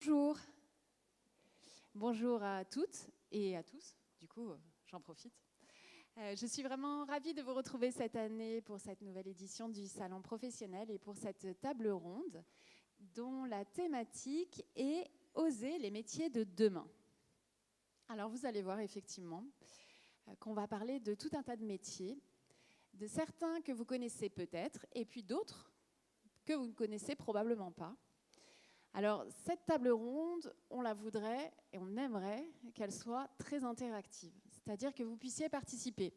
Bonjour. Bonjour à toutes et à tous. Du coup, j'en profite. Je suis vraiment ravie de vous retrouver cette année pour cette nouvelle édition du Salon professionnel et pour cette table ronde dont la thématique est « Oser les métiers de demain ». Alors vous allez voir effectivement qu'on va parler de tout un tas de métiers, de certains que vous connaissez peut-être et puis d'autres que vous ne connaissez probablement pas. Alors, cette table ronde, on la voudrait et on aimerait qu'elle soit très interactive, c'est-à-dire que vous puissiez participer.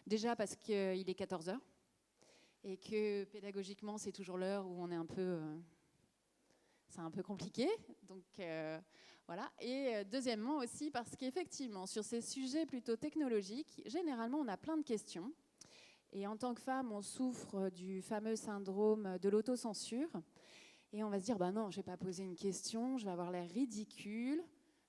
Déjà parce qu'il est 14 heures et que pédagogiquement, c'est toujours l'heure où on est c'est un peu compliqué. Donc, voilà. Et deuxièmement aussi parce qu'effectivement, sur ces sujets plutôt technologiques, généralement, on a plein de questions. Et en tant que femme, on souffre du fameux syndrome de l'autocensure. Et on va se dire, bah non, je ne vais pas poser une question, je vais avoir l'air ridicule,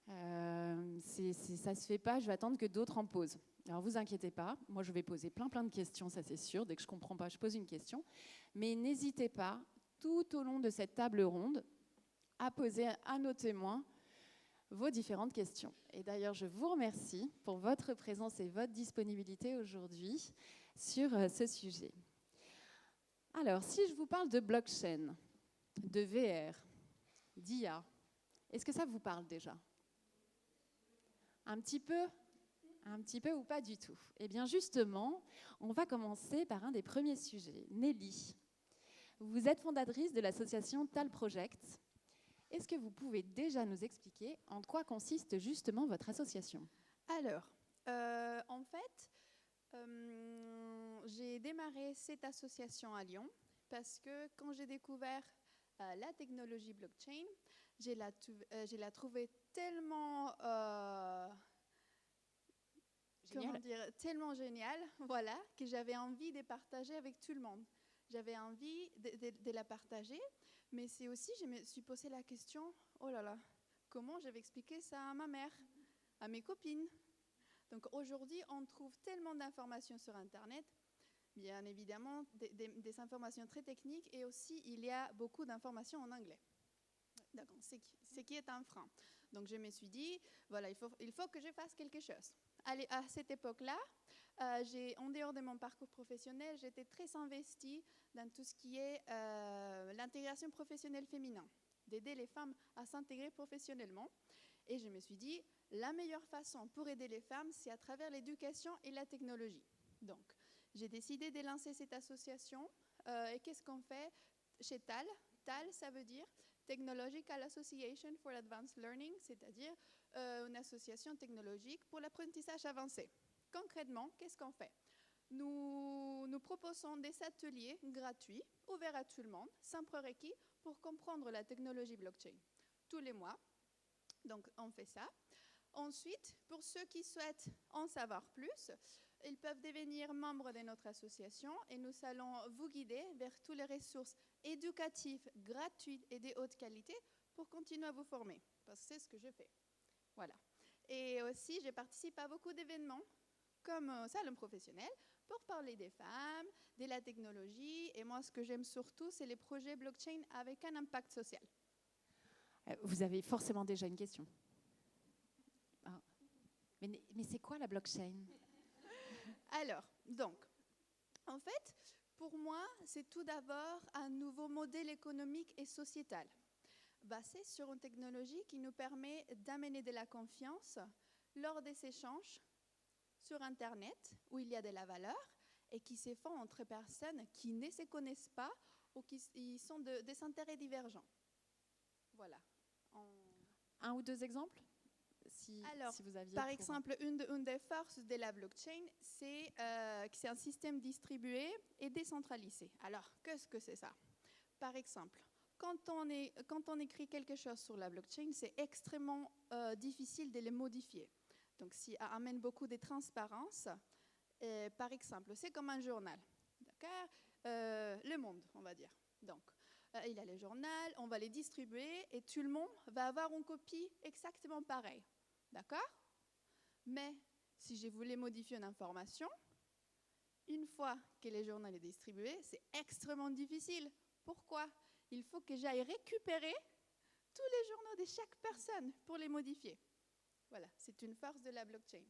ça ne se fait pas, je vais attendre que d'autres en posent. Alors vous inquiétez pas, moi je vais poser plein de questions, ça c'est sûr, dès que je ne comprends pas, je pose une question. Mais n'hésitez pas, tout au long de cette table ronde, à poser à nos témoins vos différentes questions. Et d'ailleurs, je vous remercie pour votre présence et votre disponibilité aujourd'hui sur ce sujet. Alors, si je vous parle de blockchain, de VR, d'IA. Est-ce que ça vous parle déjà? Un petit peu ou pas du tout? Eh bien justement, on va commencer par un des premiers sujets. Nelly, vous êtes fondatrice de l'association Tal Project. Est-ce que vous pouvez déjà nous expliquer en quoi consiste justement votre association? Alors, en fait, j'ai démarré cette association à Lyon parce que quand j'ai découvert la technologie blockchain, je la trouvée tellement, tellement géniale, voilà, que j'avais envie de partager avec tout le monde. J'avais envie de la partager, mais c'est aussi, je me suis posé la question, oh là là, comment je vais expliquer ça à ma mère, à mes copines? Donc aujourd'hui, on trouve tellement d'informations sur Internet, bien évidemment, des informations très techniques, et aussi il y a beaucoup d'informations en anglais. D'accord, ce qui est un frein. Donc je me suis dit, voilà, il faut que je fasse quelque chose. Allez, à cette époque-là, en dehors de mon parcours professionnel, j'étais très investie dans tout ce qui est l'intégration professionnelle féminine, d'aider les femmes à s'intégrer professionnellement. Et je me suis dit, la meilleure façon pour aider les femmes, c'est à travers l'éducation et la technologie. Donc, j'ai décidé de lancer cette association. Et qu'est-ce qu'on fait chez TAL? TAL, ça veut dire Technological Association for Advanced Learning, c'est-à-dire une association technologique pour l'apprentissage avancé. Concrètement, qu'est-ce qu'on fait? Nous proposons des ateliers gratuits, ouverts à tout le monde, sans prérequis, pour comprendre la technologie blockchain. Tous les mois, donc on fait ça. Ensuite, pour ceux qui souhaitent en savoir plus, ils peuvent devenir membres de notre association et nous allons vous guider vers toutes les ressources éducatives, gratuites et de haute qualité pour continuer à vous former, parce que c'est ce que je fais. Voilà. Et aussi, je participe à beaucoup d'événements comme Salon professionnel pour parler des femmes, de la technologie. Et moi, ce que j'aime surtout, c'est les projets blockchain avec un impact social. Vous avez forcément déjà une question. Ah. Mais c'est quoi la blockchain? Alors, donc, en fait, pour moi, c'est tout d'abord un nouveau modèle économique et sociétal, basé sur une technologie qui nous permet d'amener de la confiance lors des échanges sur Internet, où il y a de la valeur, et qui se font entre personnes qui ne se connaissent pas ou qui sont des intérêts divergents. Voilà. Un ou deux exemples? Alors, si vous aviez par exemple, une des forces de la blockchain, c'est que c'est un système distribué et décentralisé. Alors, qu'est-ce que c'est ça? Par exemple, quand on écrit quelque chose sur la blockchain, c'est extrêmement difficile de le modifier. Donc, ça amène beaucoup de transparence. Par exemple, c'est comme un journal. D'accord? Le Monde, on va dire. Donc, il y a le journal, on va les distribuer et tout le monde va avoir une copie exactement pareille. D'accord? Mais si je voulais modifier une information, une fois que le journal est distribué, c'est extrêmement difficile. Pourquoi? Il faut que j'aille récupérer tous les journaux de chaque personne pour les modifier. Voilà, c'est une force de la blockchain.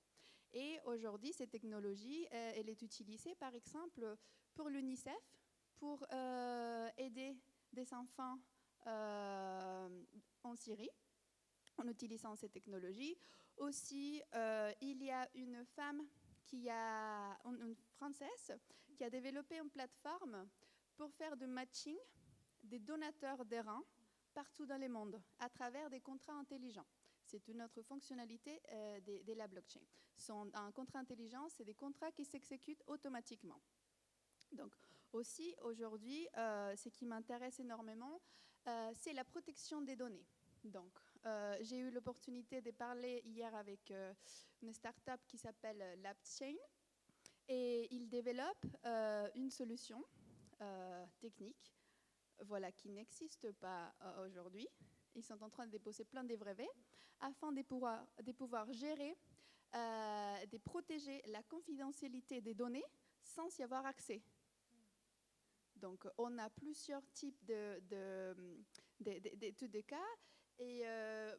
Et aujourd'hui, cette technologie, elle est utilisée, par exemple, pour l'UNICEF, pour aider des enfants en Syrie, en utilisant cette technologie. Aussi, il y a une femme, une Française, qui a développé une plateforme pour faire du matching des donateurs de reins partout dans le monde, à travers des contrats intelligents. C'est une autre fonctionnalité de la blockchain. Un contrat intelligent, c'est des contrats qui s'exécutent automatiquement. Donc, aussi, aujourd'hui, ce qui m'intéresse énormément, c'est la protection des données. Donc, j'ai eu l'opportunité de parler hier avec une start-up qui s'appelle LabChain, et ils développent une solution technique, voilà, qui n'existe pas aujourd'hui. Ils sont en train de déposer plein de brevets afin de pouvoir gérer, de protéger la confidentialité des données sans y avoir accès. Donc, on a plusieurs types d'études de cas. Et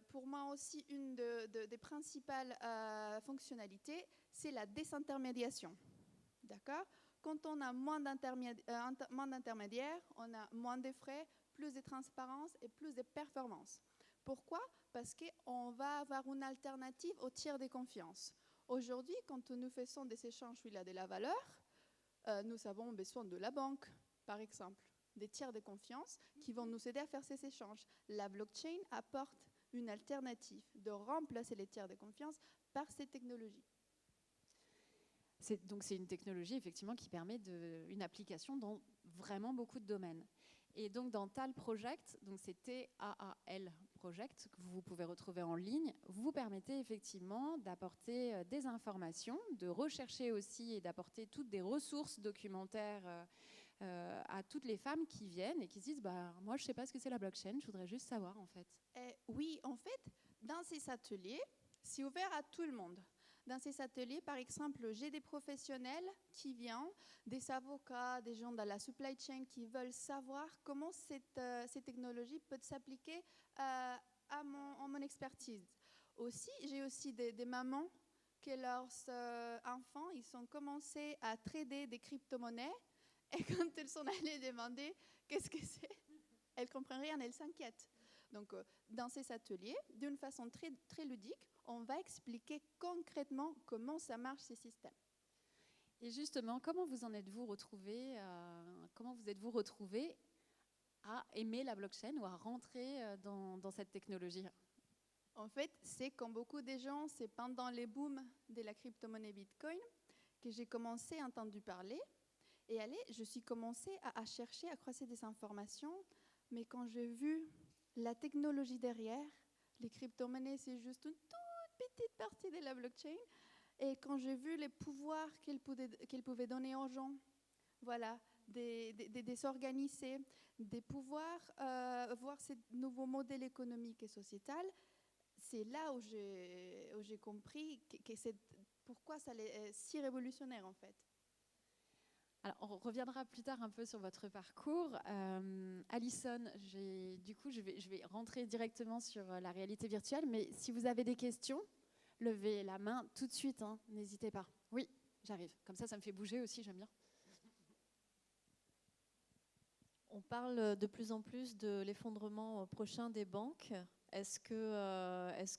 pour moi aussi, une des principales fonctionnalités, c'est la désintermédiation. D'accord ? Quand on a moins d'intermédiaires, on a moins de frais, plus de transparence et plus de performance. Pourquoi ? Parce qu'on va avoir une alternative au tiers de confiance. Aujourd'hui, quand nous faisons des échanges où il y a de la valeur, nous avons besoin de la banque, par exemple, des tiers de confiance qui vont nous aider à faire ces échanges. La blockchain apporte une alternative de remplacer les tiers de confiance par ces technologies. Donc c'est une technologie effectivement qui permet une application dans vraiment beaucoup de domaines. Et donc dans TAL Project, donc c'est TAAL Project, que vous pouvez retrouver en ligne, vous permettez effectivement d'apporter des informations, de rechercher aussi et d'apporter toutes des ressources documentaires à toutes les femmes qui viennent et qui se disent moi je ne sais pas ce que c'est la blockchain, je voudrais juste savoir en fait. Oui, en fait, dans ces ateliers, c'est ouvert à tout le monde. Dans ces ateliers, par exemple, j'ai des professionnels qui viennent, des avocats, des gens dans la supply chain qui veulent savoir comment cette technologie peut s'appliquer à mon expertise. Aussi, j'ai aussi des mamans que leurs enfants, ils ont commencé à trader des crypto-monnaies et quand elles sont allées demander qu'est-ce que c'est, elles ne comprennent rien, elles s'inquiètent. Donc, dans ces ateliers, d'une façon très, très ludique, on va expliquer concrètement comment ça marche ces systèmes. Et justement, comment vous êtes-vous retrouvés à aimer la blockchain ou à rentrer dans cette technologie ? En fait, c'est comme beaucoup de gens, c'est pendant les booms de la crypto-monnaie Bitcoin que j'ai commencé à entendre parler. Et je suis commencée à chercher, à croiser des informations. Mais quand j'ai vu la technologie derrière, les crypto-monnaies, c'est juste une toute petite partie de la blockchain. Et quand j'ai vu les pouvoirs qu'elle pouvait donner aux gens, voilà, de s'organiser, de pouvoir voir ces nouveaux modèles économiques et sociétals, c'est là où j'ai compris pourquoi ça est si révolutionnaire en fait. Alors, on reviendra plus tard un peu sur votre parcours. Alison, je vais rentrer directement sur la réalité virtuelle, mais si vous avez des questions, levez la main tout de suite, hein, n'hésitez pas. Oui, j'arrive. Comme ça me fait bouger aussi, j'aime bien. On parle de plus en plus de l'effondrement prochain des banques. Est-ce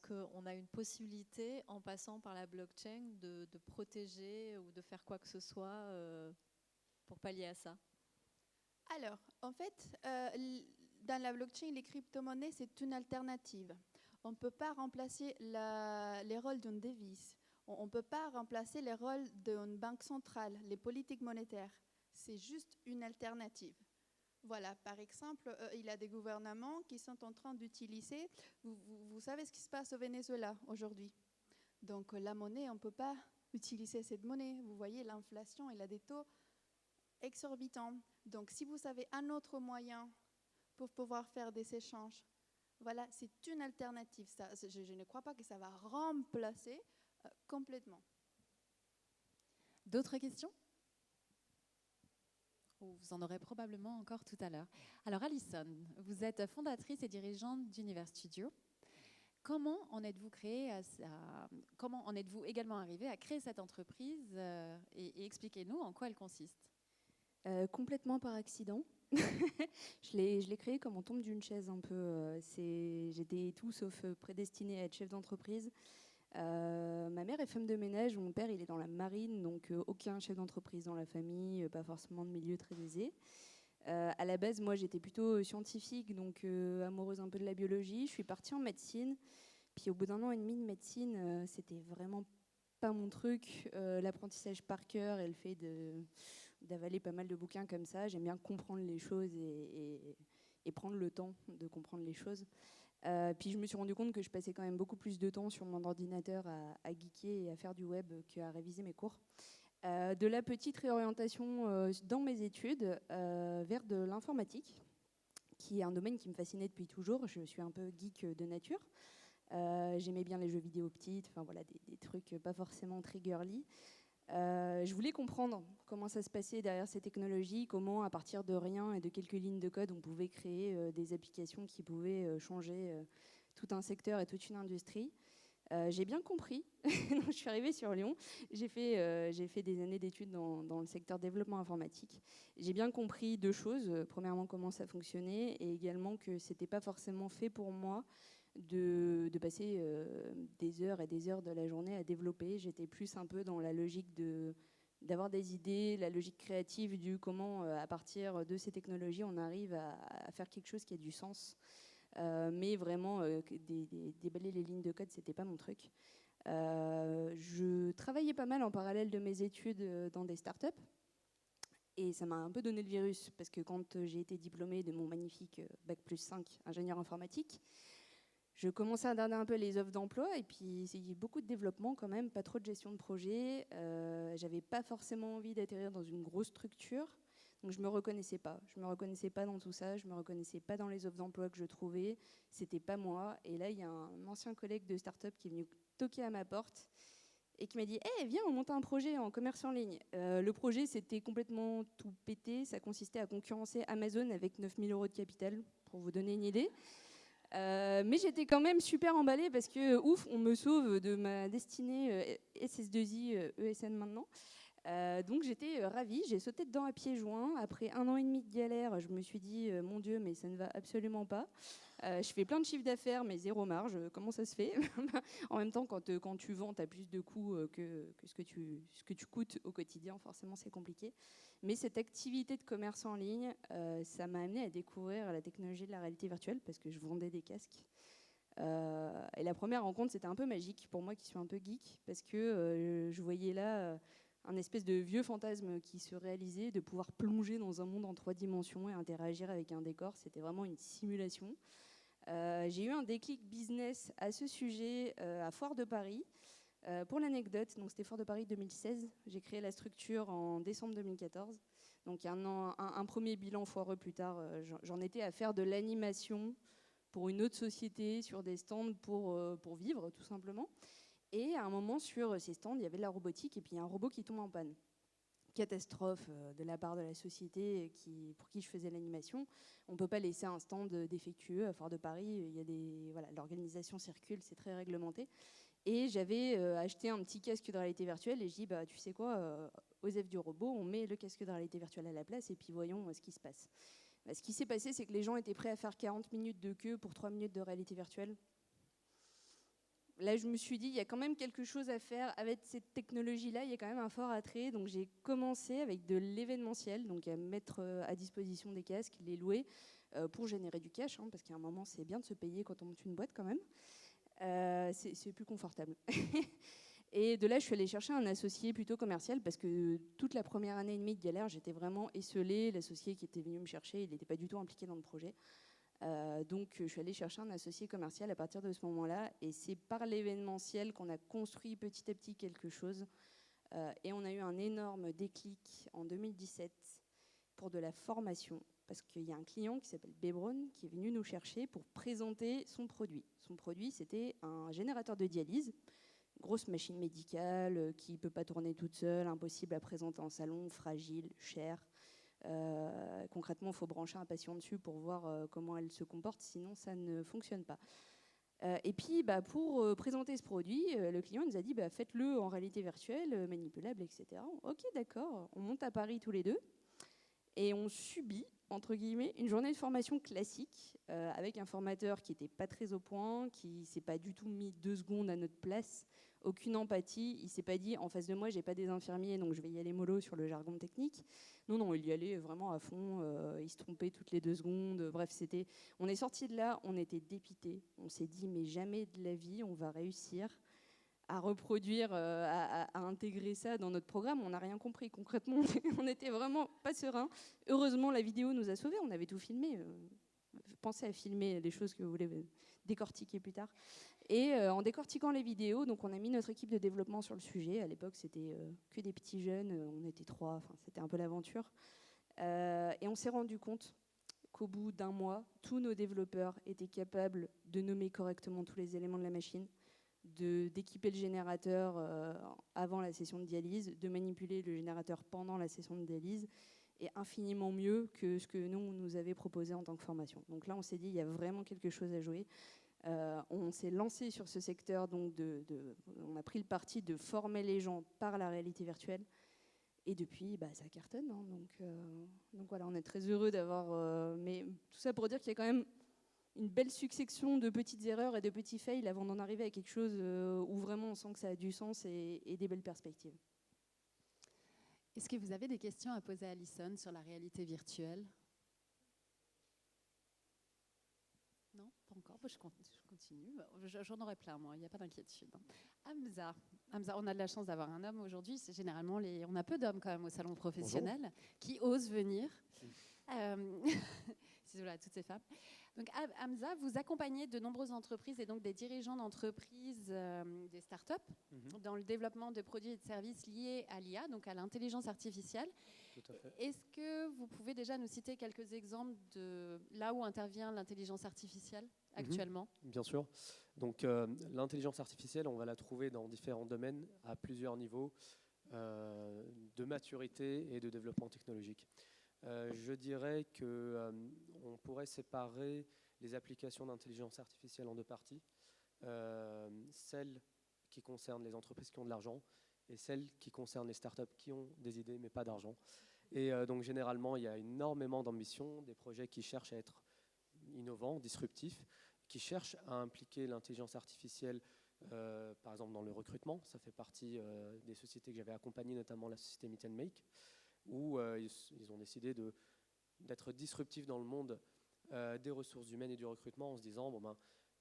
qu'on a une possibilité, en passant par la blockchain, de protéger ou de faire quoi que ce soit pour pallier à ça? Alors, en fait, dans la blockchain, les crypto-monnaies, c'est une alternative. On ne peut pas remplacer les rôles d'une devise. On ne peut pas remplacer les rôles d'une banque centrale, les politiques monétaires. C'est juste une alternative. Voilà, par exemple, il y a des gouvernements qui sont en train d'utiliser, vous savez ce qui se passe au Venezuela aujourd'hui. Donc la monnaie, on ne peut pas utiliser cette monnaie. Vous voyez, l'inflation, elle a des taux exorbitants. Donc si vous avez un autre moyen pour pouvoir faire des échanges, voilà, c'est une alternative. Je ne crois pas que ça va remplacer complètement. D'autres questions ? Vous en aurez probablement encore tout à l'heure. Alors Alison, vous êtes fondatrice et dirigeante d'Univers Studio. Comment en êtes-vous également arrivée à créer cette entreprise et expliquez-nous en quoi elle consiste. Complètement par accident. Je l'ai créé comme on tombe d'une chaise un peu. J'étais tout sauf prédestinée à être chef d'entreprise. Ma mère est femme de ménage, mon père il est dans la marine, donc aucun chef d'entreprise dans la famille, pas forcément de milieu très aisé. À la base, moi j'étais plutôt scientifique, donc amoureuse un peu de la biologie. Je suis partie en médecine, puis au bout d'un an et demi de médecine, c'était vraiment pas mon truc. L'apprentissage par cœur et le fait d'avaler pas mal de bouquins comme ça, j'aime bien comprendre les choses et prendre le temps de comprendre les choses. Puis je me suis rendu compte que je passais quand même beaucoup plus de temps sur mon ordinateur à geeker et à faire du web qu'à réviser mes cours. De la petite réorientation dans mes études vers de l'informatique, qui est un domaine qui me fascinait depuis toujours. Je suis un peu geek de nature. J'aimais bien les jeux vidéo petites, enfin voilà, des trucs pas forcément très girly. Je voulais comprendre comment ça se passait derrière ces technologies, comment à partir de rien et de quelques lignes de code on pouvait créer des applications qui pouvaient changer tout un secteur et toute une industrie. J'ai bien compris. Je suis arrivée sur Lyon. J'ai fait des années d'études dans le secteur développement informatique. J'ai bien compris deux choses. Premièrement, comment ça fonctionnait et également que c'était pas forcément fait pour moi de passer des heures et des heures de la journée à développer. J'étais plus un peu dans la logique d'avoir des idées, la logique créative du comment, à partir de ces technologies, on arrive à faire quelque chose qui a du sens. Mais vraiment, déballer les lignes de code, c'était pas mon truc. Je travaillais pas mal en parallèle de mes études dans des startups. Et ça m'a un peu donné le virus, parce que quand j'ai été diplômée de mon magnifique Bac+5 ingénieur informatique, je commençais à regarder un peu les offres d'emploi, et puis il y a beaucoup de développement quand même, pas trop de gestion de projet. J'avais pas forcément envie d'atterrir dans une grosse structure. Donc je me reconnaissais pas. Je me reconnaissais pas dans tout ça. Je me reconnaissais pas dans les offres d'emploi que je trouvais. C'était pas moi. Et là, il y a un ancien collègue de start-up qui est venu toquer à ma porte et qui m'a dit « Hey, viens, on monte un projet en commerce en ligne ». Le projet, c'était complètement tout pété. Ça consistait à concurrencer Amazon avec 9 000 € de capital, pour vous donner une idée. Mais j'étais quand même super emballée parce que, ouf, on me sauve de ma destinée SS2I, ESN maintenant. Donc j'étais ravie, j'ai sauté dedans à pieds joints. Après 1 an et demi de galère, je me suis dit mon Dieu, mais ça ne va absolument pas. Je fais plein de chiffres d'affaires, mais zéro marge. Comment ça se fait? En même temps, quand tu vends, tu as plus de coûts que ce que tu coûtes au quotidien. Forcément, c'est compliqué. Mais cette activité de commerce en ligne, ça m'a amené à découvrir la technologie de la réalité virtuelle parce que je vendais des casques. Et la première rencontre, c'était un peu magique pour moi qui suis un peu geek parce que je voyais là un espèce de vieux fantasme qui se réalisait, de pouvoir plonger dans un monde en 3 dimensions et interagir avec un décor. C'était vraiment une simulation. J'ai eu un déclic business à ce sujet à Foire de Paris. Pour l'anecdote, donc c'était Foire de Paris 2016. J'ai créé la structure en décembre 2014. Donc un premier bilan foireux plus tard, j'en étais à faire de l'animation pour une autre société sur des stands pour vivre tout simplement. Et à un moment, sur ces stands, il y avait de la robotique et puis il y a un robot qui tombe en panne. Catastrophe de la part de la société pour qui je faisais l'animation. On ne peut pas laisser un stand défectueux à Foire de Paris. L'organisation circule, c'est très réglementé. Et j'avais acheté un petit casque de réalité virtuelle et je dis, tu sais quoi, Osef du robot, on met le casque de réalité virtuelle à la place et puis voyons ce qui se passe. Ce qui s'est passé, c'est que les gens étaient prêts à faire 40 minutes de queue pour 3 minutes de réalité virtuelle. Là, je me suis dit, il y a quand même quelque chose à faire avec cette technologie-là, il y a quand même un fort attrait. Donc, j'ai commencé avec de l'événementiel, donc à mettre à disposition des casques, les louer pour générer du cash, parce qu'à un moment, c'est bien de se payer quand on monte une boîte quand même. C'est plus confortable. Et de là, je suis allée chercher un associé plutôt commercial parce que toute la première année et demie de galère, j'étais vraiment esseulée. L'associé qui était venu me chercher, il n'était pas du tout impliqué dans le projet. Donc je suis allée chercher un associé commercial à partir de ce moment-là et c'est par l'événementiel qu'on a construit petit à petit quelque chose et on a eu un énorme déclic en 2017 pour de la formation parce qu'il y a un client qui s'appelle Bebron qui est venu nous chercher pour présenter son produit. Son produit, c'était un générateur de dialyse, grosse machine médicale qui ne peut pas tourner toute seule, impossible à présenter en salon, fragile, cher. Concrètement, il faut brancher un patient dessus pour voir comment elle se comporte, sinon ça ne fonctionne pas. Et puis, pour présenter ce produit, le client nous a dit faites-le en réalité virtuelle, manipulable, etc. Ok, d'accord. On monte à Paris tous les deux et on subit, entre guillemets, une journée de formation classique avec un formateur qui n'était pas très au point, qui ne s'est pas du tout mis 2 secondes à notre place, aucune empathie. Il ne s'est pas dit en face de moi, j'ai pas des infirmiers, donc je vais y aller mollo sur le jargon technique. Non, il y allait vraiment à fond. Il se trompait toutes les 2 secondes. Bref, on est sorti de là, on était dépités. On s'est dit, mais jamais de la vie, on va réussir à reproduire, à intégrer ça dans notre programme. On n'a rien compris. Concrètement, on n'était vraiment pas serein. Heureusement, la vidéo nous a sauvés. On avait tout filmé. Pensez à filmer les choses que vous voulez décortiquer plus tard. Et en décortiquant les vidéos, donc on a mis notre équipe de développement sur le sujet. À l'époque, c'était que des petits jeunes. On était 3. Enfin, c'était un peu l'aventure. Et on s'est rendu compte qu'au bout d'1 mois, tous nos développeurs étaient capables de nommer correctement tous les éléments de la machine, d'équiper le générateur avant la session de dialyse, de manipuler le générateur pendant la session de dialyse, et infiniment mieux que ce que nous, on nous avait proposé en tant que formation. Donc là, on s'est dit, il y a vraiment quelque chose à jouer. On s'est lancé sur ce secteur, donc on a pris le parti de former les gens par la réalité virtuelle. Et depuis, ça cartonne. Hein, donc voilà, on est très heureux d'avoir... mais tout ça pour dire qu'il y a quand même une belle succession de petites erreurs et de petits fails avant d'en arriver à quelque chose où vraiment on sent que ça a du sens et des belles perspectives. Est-ce que vous avez des questions à poser à Alison sur la réalité virtuelle ? Non, pas encore. Je continue. J'en aurai plein, moi. Il n'y a pas d'inquiétude. Hamza, on a de la chance d'avoir un homme aujourd'hui. C'est généralement on a peu d'hommes quand même au salon professionnel. Bonjour. Qui osent venir. C'est voilà, toutes ces femmes. Donc Hamza, vous accompagnez de nombreuses entreprises et donc des dirigeants d'entreprises, des startups, dans le développement de produits et de services liés à l'IA, donc à l'intelligence artificielle. Tout à fait. Est-ce que vous pouvez déjà nous citer quelques exemples de là où intervient l'intelligence artificielle actuellement ? Bien sûr. Donc l'intelligence artificielle, on va la trouver dans différents domaines à plusieurs niveaux de maturité et de développement technologique. Je dirais qu'on pourrait séparer les applications d'intelligence artificielle en 2 parties. Celles qui concernent les entreprises qui ont de l'argent et celles qui concernent les startups qui ont des idées mais pas d'argent. Et donc généralement, il y a énormément d'ambition, des projets qui cherchent à être innovants, disruptifs, qui cherchent à impliquer l'intelligence artificielle, par exemple dans le recrutement. Ça fait partie des sociétés que j'avais accompagnées, notamment la société Meet & Make, où ils ont décidé d'être disruptifs dans le monde des ressources humaines et du recrutement en se disant,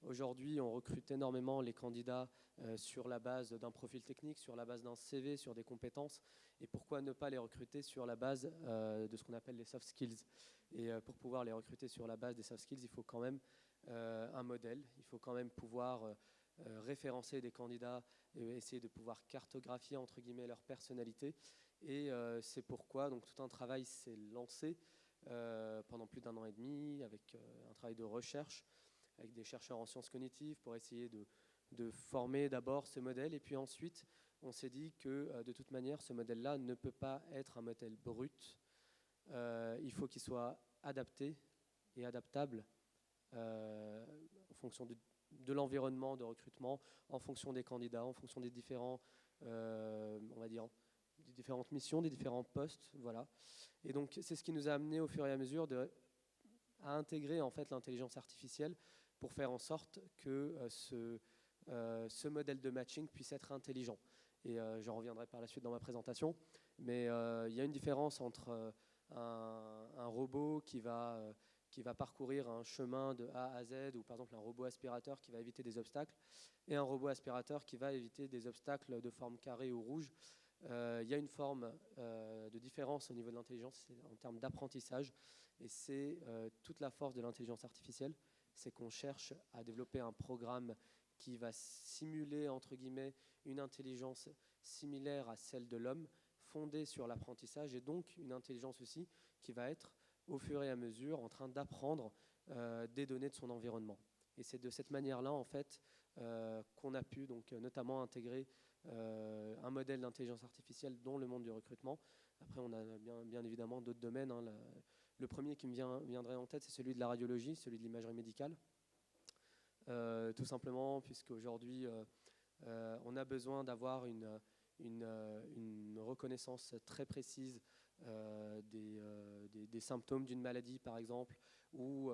aujourd'hui, on recrute énormément les candidats sur la base d'un profil technique, sur la base d'un CV, sur des compétences, et pourquoi ne pas les recruter sur la base de ce qu'on appelle les soft skills. Et pour pouvoir les recruter sur la base des soft skills, il faut quand même un modèle, il faut quand même pouvoir référencer des candidats et essayer de pouvoir cartographier entre guillemets leur personnalité. Et c'est pourquoi donc, tout un travail s'est lancé pendant plus d'1 an et demi avec un travail de recherche avec des chercheurs en sciences cognitives pour essayer de former d'abord ce modèle. Et puis ensuite, on s'est dit que de toute manière, ce modèle-là ne peut pas être un modèle brut. Il faut qu'il soit adapté et adaptable en fonction de l'environnement de recrutement, en fonction des candidats, en fonction des différents, on va dire, des différentes missions, des différents postes, voilà. Et donc c'est ce qui nous a amené au fur et à mesure à intégrer en fait l'intelligence artificielle pour faire en sorte que ce modèle de matching puisse être intelligent. Et j'en reviendrai par la suite dans ma présentation, mais il y a une différence entre un robot qui va parcourir un chemin de A à Z, ou par exemple un robot aspirateur qui va éviter des obstacles, et un robot aspirateur qui va éviter des obstacles de forme carrée ou rouge. Il y a une forme de différence au niveau de l'intelligence en termes d'apprentissage, et c'est toute la force de l'intelligence artificielle, c'est qu'on cherche à développer un programme qui va simuler, entre guillemets, une intelligence similaire à celle de l'homme, fondée sur l'apprentissage, et donc une intelligence aussi qui va être au fur et à mesure en train d'apprendre des données de son environnement. Et c'est de cette manière-là, en fait, qu'on a pu donc, notamment intégrer un modèle d'intelligence artificielle dans le monde du recrutement, Après, on a bien évidemment d'autres domaines. Hein. Le premier qui me viendrait en tête, c'est celui de la radiologie, celui de l'imagerie médicale. Tout simplement, puisque aujourd'hui, on a besoin d'avoir une reconnaissance très précise des symptômes d'une maladie, par exemple, ou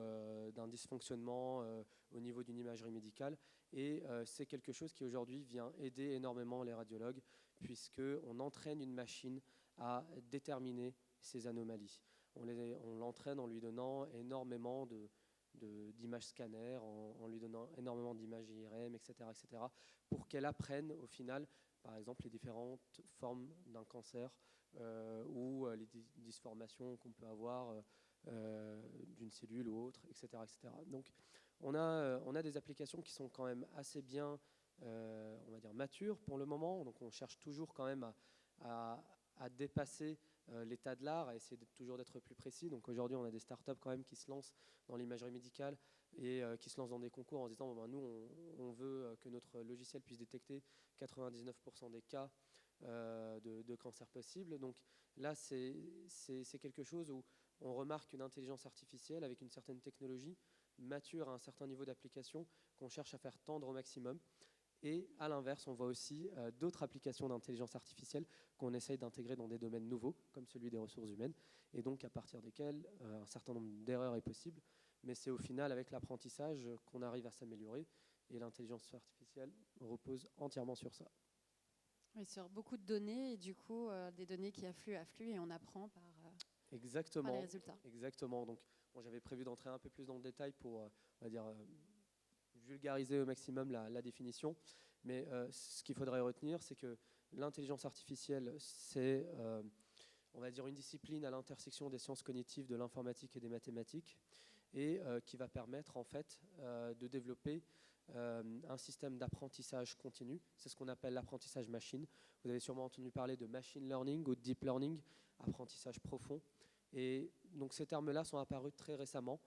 d'un dysfonctionnement au niveau d'une imagerie médicale. Et c'est quelque chose qui aujourd'hui vient aider énormément les radiologues, puisqu'on entraîne une machine à déterminer ces anomalies. On l'entraîne en lui donnant énormément d'images scanners, en lui donnant énormément d'images IRM, etc., pour qu'elle apprenne au final, par exemple, les différentes formes d'un cancer ou les dysformations qu'on peut avoir d'une cellule ou autre, etc. Donc, on a des applications qui sont quand même assez bien, on va dire, matures pour le moment. Donc, on cherche toujours quand même à dépasser l'état de l'art, à essayer toujours d'être plus précis. Donc aujourd'hui, on a des startups quand même qui se lancent dans l'imagerie médicale et qui se lancent dans des concours en se disant nous, on veut que notre logiciel puisse détecter 99% des cas de cancer possible. Donc là, c'est quelque chose où on remarque une intelligence artificielle avec une certaine technologie mature à un certain niveau d'application qu'on cherche à faire tendre au maximum. Et à l'inverse, on voit aussi d'autres applications d'intelligence artificielle qu'on essaye d'intégrer dans des domaines nouveaux, comme celui des ressources humaines, et donc à partir desquels un certain nombre d'erreurs est possible. Mais c'est au final, avec l'apprentissage, qu'on arrive à s'améliorer, et l'intelligence artificielle repose entièrement sur ça. Oui, sur beaucoup de données, et du coup, des données qui affluent, et on apprend par Exactement, les résultats. Exactement. Donc, j'avais prévu d'entrer un peu plus dans le détail pour, on va dire, vulgariser au maximum la définition. Mais ce qu'il faudrait retenir, c'est que l'intelligence artificielle, c'est, on va dire, une discipline à l'intersection des sciences cognitives, de l'informatique et des mathématiques, et qui va permettre en fait de développer un système d'apprentissage continu. C'est ce qu'on appelle l'apprentissage machine. Vous avez sûrement entendu parler de machine learning ou de deep learning, apprentissage profond. Et donc ces termes-là sont apparus très récemment,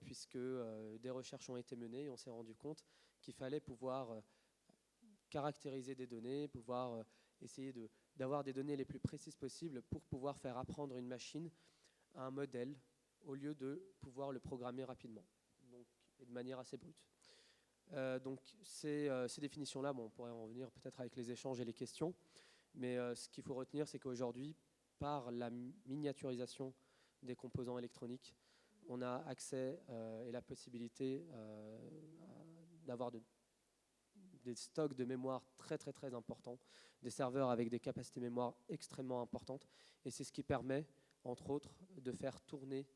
puisque des recherches ont été menées et on s'est rendu compte qu'il fallait pouvoir caractériser des données, pouvoir essayer d'avoir des données les plus précises possibles pour pouvoir faire apprendre une machine à un modèle au lieu de pouvoir le programmer rapidement, donc, et de manière assez brute. Donc ces définitions-là, on pourrait en revenir peut-être avec les échanges et les questions, mais ce qu'il faut retenir, c'est qu'aujourd'hui, par la miniaturisation des composants électroniques, on a accès et la possibilité d'avoir des stocks de mémoire très très très importants, des serveurs avec des capacités mémoire extrêmement importantes, et c'est ce qui permet, entre autres, de faire tourner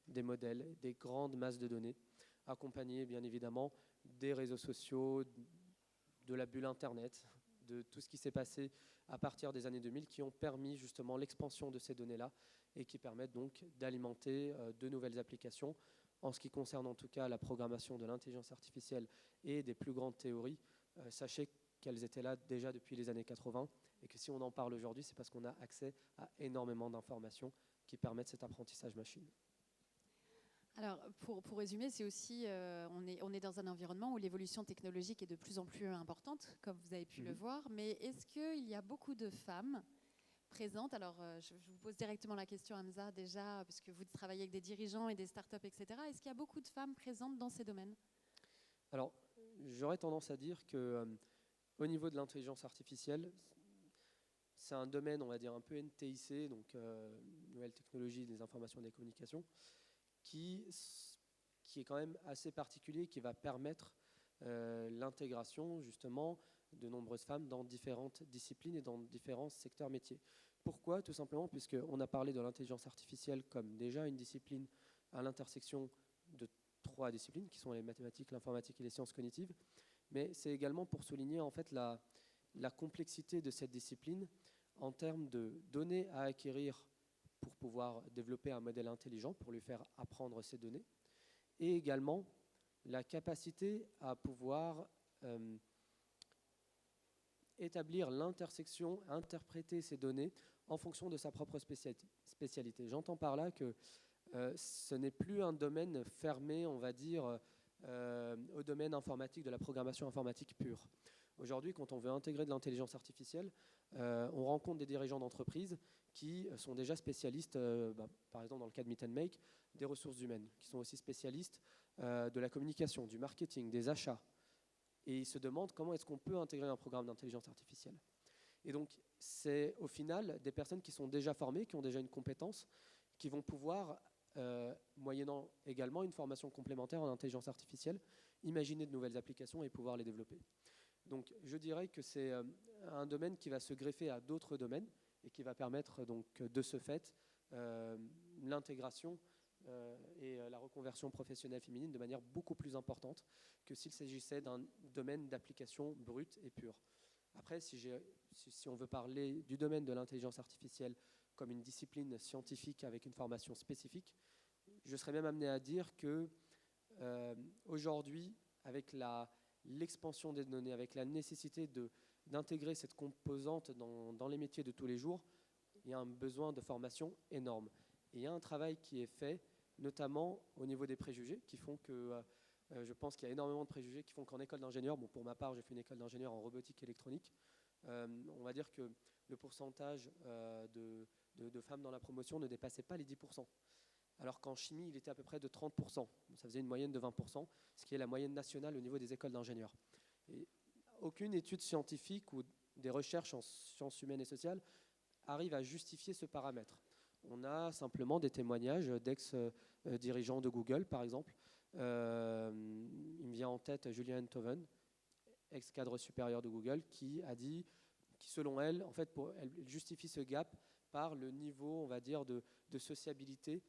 des modèles, des grandes masses de données, accompagnées bien évidemment des réseaux sociaux, de la bulle Internet, de tout ce qui s'est passé à partir des années 2000 qui ont permis justement l'expansion de ces données-là et qui permettent donc d'alimenter de nouvelles applications. En ce qui concerne en tout cas la programmation de l'intelligence artificielle et des plus grandes théories, sachez qu'elles étaient là déjà depuis les années 80 et que si on en parle aujourd'hui, c'est parce qu'on a accès à énormément d'informations qui permettent cet apprentissage machine. Alors, pour résumer, c'est aussi, on est dans un environnement où l'évolution technologique est de plus en plus importante, comme vous avez pu le voir, mais est-ce qu'il y a beaucoup de femmes présentes? Alors, je vous pose directement la question, Hamza, déjà, puisque vous travaillez avec des dirigeants et des startups, etc. Est-ce qu'il y a beaucoup de femmes présentes dans ces domaines? Alors, j'aurais tendance à dire que au niveau de l'intelligence artificielle, c'est un domaine, on va dire, un peu NTIC, donc nouvelles technologies des informations et des communications, qui est quand même assez particulier, qui va permettre l'intégration justement de nombreuses femmes dans différentes disciplines et dans différents secteurs métiers. Pourquoi? Tout simplement puisqu'on a parlé de l'intelligence artificielle comme déjà une discipline à l'intersection de 3 disciplines qui sont les mathématiques, l'informatique et les sciences cognitives, mais c'est également pour souligner en fait la complexité de cette discipline en termes de données à acquérir pour pouvoir développer un modèle intelligent, pour lui faire apprendre ces données, et également la capacité à pouvoir établir l'intersection, interpréter ces données en fonction de sa propre spécialité. J'entends par là que ce n'est plus un domaine fermé, on va dire, au domaine informatique, de la programmation informatique pure. Aujourd'hui, quand on veut intégrer de l'intelligence artificielle, on rencontre des dirigeants d'entreprises qui sont déjà spécialistes, par exemple dans le cas de Meet and Make, des ressources humaines, qui sont aussi spécialistes de la communication, du marketing, des achats. Et ils se demandent comment est-ce qu'on peut intégrer un programme d'intelligence artificielle. Et donc, c'est au final des personnes qui sont déjà formées, qui ont déjà une compétence, qui vont pouvoir, moyennant également une formation complémentaire en intelligence artificielle, imaginer de nouvelles applications et pouvoir les développer. Donc, je dirais que c'est un domaine qui va se greffer à d'autres domaines et qui va permettre donc de ce fait l'intégration et la reconversion professionnelle féminine de manière beaucoup plus importante que s'il s'agissait d'un domaine d'application brute et pure. Après, si on veut parler du domaine de l'intelligence artificielle comme une discipline scientifique avec une formation spécifique, je serais même amené à dire que aujourd'hui, avec l'expansion des données, avec la nécessité d'intégrer cette composante dans les métiers de tous les jours, il y a un besoin de formation énorme. Et il y a un travail qui est fait, notamment au niveau des préjugés, qui font que je pense qu'il y a énormément de préjugés qui font qu'en école d'ingénieur, bon, pour ma part, j'ai fait une école d'ingénieur en robotique électronique, on va dire que le pourcentage de femmes dans la promotion ne dépassait pas les 10%. Alors qu'en chimie, il était à peu près de 30%. Ça faisait une moyenne de 20%, ce qui est la moyenne nationale au niveau des écoles d'ingénieurs. Et aucune étude scientifique ou des recherches en sciences humaines et sociales arrive à justifier ce paramètre. On a simplement des témoignages d'ex-dirigeants de Google, par exemple. Il me vient en tête Julia Enthoven, ex-cadre supérieur de Google, qui a dit, selon elle, en fait, elle justifie ce gap par le niveau, on va dire, de sociabilité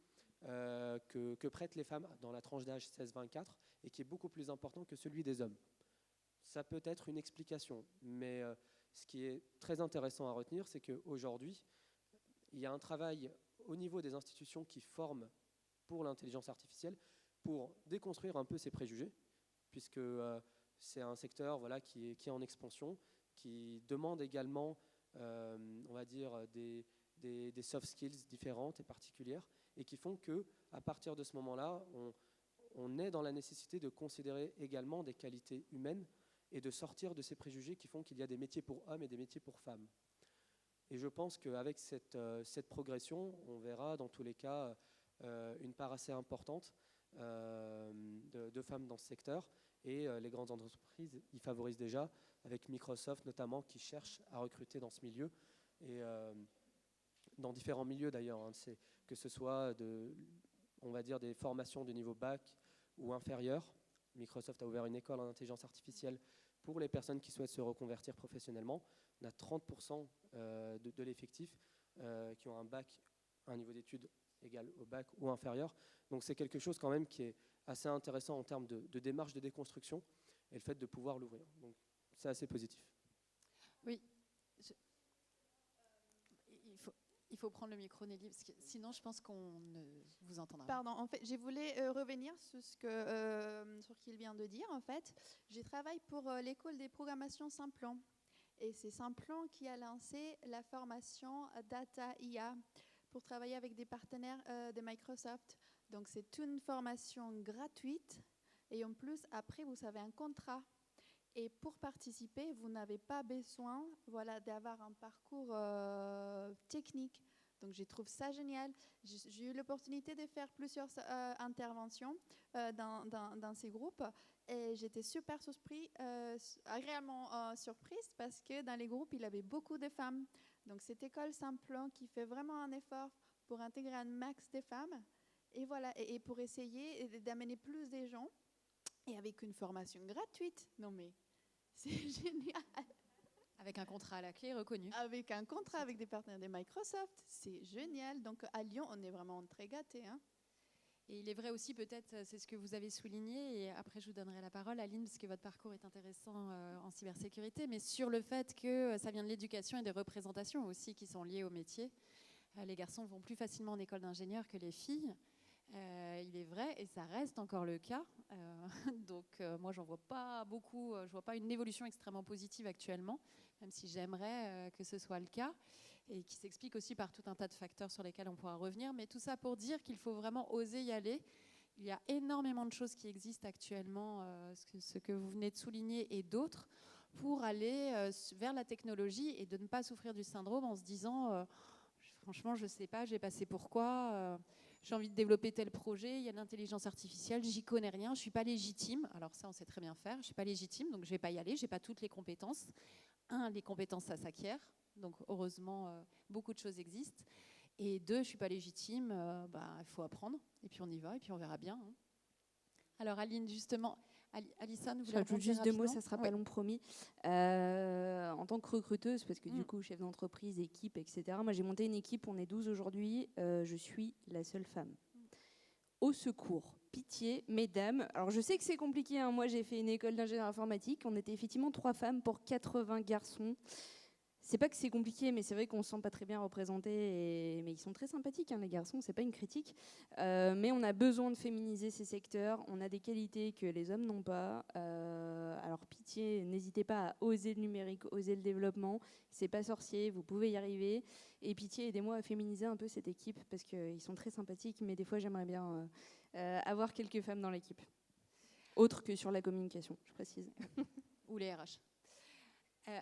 que prêtent les femmes dans la tranche d'âge 16-24 et qui est beaucoup plus important que celui des hommes. Ça peut être une explication, mais ce qui est très intéressant à retenir, c'est qu'aujourd'hui, il y a un travail au niveau des institutions qui forment pour l'intelligence artificielle pour déconstruire un peu ces préjugés, puisque c'est un secteur qui est en expansion, qui demande également, on va dire, des soft skills différentes et particulières, et qui font qu'à partir de ce moment-là, on est dans la nécessité de considérer également des qualités humaines et de sortir de ces préjugés qui font qu'il y a des métiers pour hommes et des métiers pour femmes. Et je pense qu'avec cette progression, on verra dans tous les cas une part assez importante de femmes dans ce secteur. Et les grandes entreprises y favorisent déjà, avec Microsoft notamment, qui cherche à recruter dans ce milieu. Et dans différents milieux d'ailleurs, hein, que ce soit on va dire des formations de niveau bac ou inférieur. Microsoft a ouvert une école en intelligence artificielle pour les personnes qui souhaitent se reconvertir professionnellement. On a 30% de l'effectif qui ont un niveau d'études égal au bac ou inférieur. Donc c'est quelque chose quand même qui est assez intéressant en termes de démarche de déconstruction et le fait de pouvoir l'ouvrir. Donc c'est assez positif. Oui. Il faut prendre le micro, Nelly, parce que sinon je pense qu'on ne vous entendra pas. Pardon, en fait, je voulais revenir sur ce qu'il vient de dire. En fait, je travaille pour l'école des programmations Simplon. Et c'est Simplon qui a lancé la formation Data IA pour travailler avec des partenaires de Microsoft. Donc, c'est une formation gratuite. Et en plus, après, vous avez un contrat. Et pour participer, vous n'avez pas besoin d'avoir un parcours technique. Donc, je trouve ça génial. J'ai eu l'opportunité de faire plusieurs interventions dans ces groupes. Et j'étais super agréablement surprise parce que dans les groupes, il y avait beaucoup de femmes. Donc, cette école Simplon qui fait vraiment un effort pour intégrer un max de femmes. Et voilà, et pour essayer d'amener plus de gens. Et avec une formation gratuite. Non mais, c'est génial. Avec un contrat à la clé reconnu. Avec un contrat avec des partenaires de Microsoft. C'est génial. Donc à Lyon, on est vraiment très gâtés. Hein. Et il est vrai aussi, peut-être, c'est ce que vous avez souligné, et après je vous donnerai la parole, Aline, parce que votre parcours est intéressant en cybersécurité, mais sur le fait que ça vient de l'éducation et des représentations aussi qui sont liées au métier. Les garçons vont plus facilement en école d'ingénieur que les filles. Il est vrai, et ça reste encore le cas. Donc moi, j'en vois pas beaucoup. Je vois pas une évolution extrêmement positive actuellement, même si j'aimerais que ce soit le cas, et qui s'explique aussi par tout un tas de facteurs sur lesquels on pourra revenir. Mais tout ça pour dire qu'il faut vraiment oser y aller. Il y a énormément de choses qui existent actuellement, ce que vous venez de souligner, et d'autres, pour aller vers la technologie et de ne pas souffrir du syndrome en se disant franchement, je ne sais pas, j'ai passé pour quoi j'ai envie de développer tel projet, il y a l'intelligence artificielle, j'y connais rien, je ne suis pas légitime. Alors ça, on sait très bien faire, je ne suis pas légitime, donc je ne vais pas y aller, je n'ai pas toutes les compétences. Les compétences, ça s'acquiert, donc heureusement, beaucoup de choses existent. Et 2, je ne suis pas légitime, il faut apprendre, et puis on y va, et puis on verra bien. Hein. Alors Aline, justement, Alissane, vous voulez J'ajoute juste 2 mots, ça ne sera pas oui. long, promis. En tant que recruteuse, parce que du coup, chef d'entreprise, équipe, etc., moi j'ai monté une équipe, on est 12 aujourd'hui, je suis la seule femme. Au secours, pitié, mesdames. Alors je sais que c'est compliqué, hein. Moi j'ai fait une école d'ingénieur informatique, on était effectivement 3 femmes pour 80 garçons. C'est pas que c'est compliqué, mais c'est vrai qu'on se sent pas très bien représentés. Mais ils sont très sympathiques, hein, les garçons, c'est pas une critique. Mais on a besoin de féminiser ces secteurs. On a des qualités que les hommes n'ont pas. Alors pitié, n'hésitez pas à oser le numérique, oser le développement. C'est pas sorcier, vous pouvez y arriver. Et pitié, aidez-moi à féminiser un peu cette équipe, parce qu'ils sont très sympathiques, mais des fois j'aimerais bien avoir quelques femmes dans l'équipe. Autre que sur la communication, je précise. Ou les RH.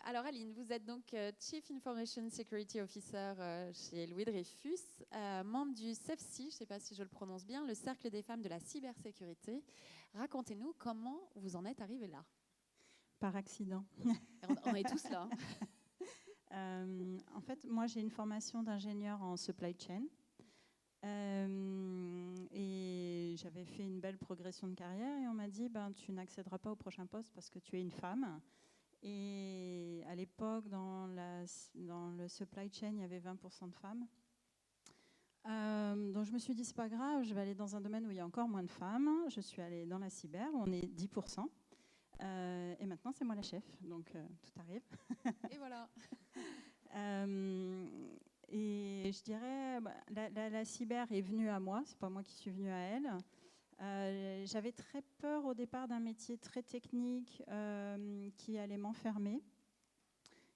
Alors Aline, vous êtes donc Chief Information Security Officer chez Louis Dreyfus, membre du CEFCI, je ne sais pas si je le prononce bien, le Cercle des femmes de la cybersécurité. Racontez-nous comment vous en êtes arrivée là. Par accident. On est tous là. En fait, moi j'ai une formation d'ingénieur en supply chain. Et j'avais fait une belle progression de carrière et on m'a dit tu n'accéderas pas au prochain poste parce que tu es une femme. Et à l'époque, dans le supply chain, il y avait 20% de femmes. Donc je me suis dit, c'est pas grave, je vais aller dans un domaine où il y a encore moins de femmes. Je suis allée dans la cyber, où on est 10%. Et maintenant, c'est moi la chef, donc tout arrive. Et voilà. Et je dirais, la cyber est venue à moi, c'est pas moi qui suis venue à elle. J'avais très peur au départ d'un métier très technique qui allait m'enfermer.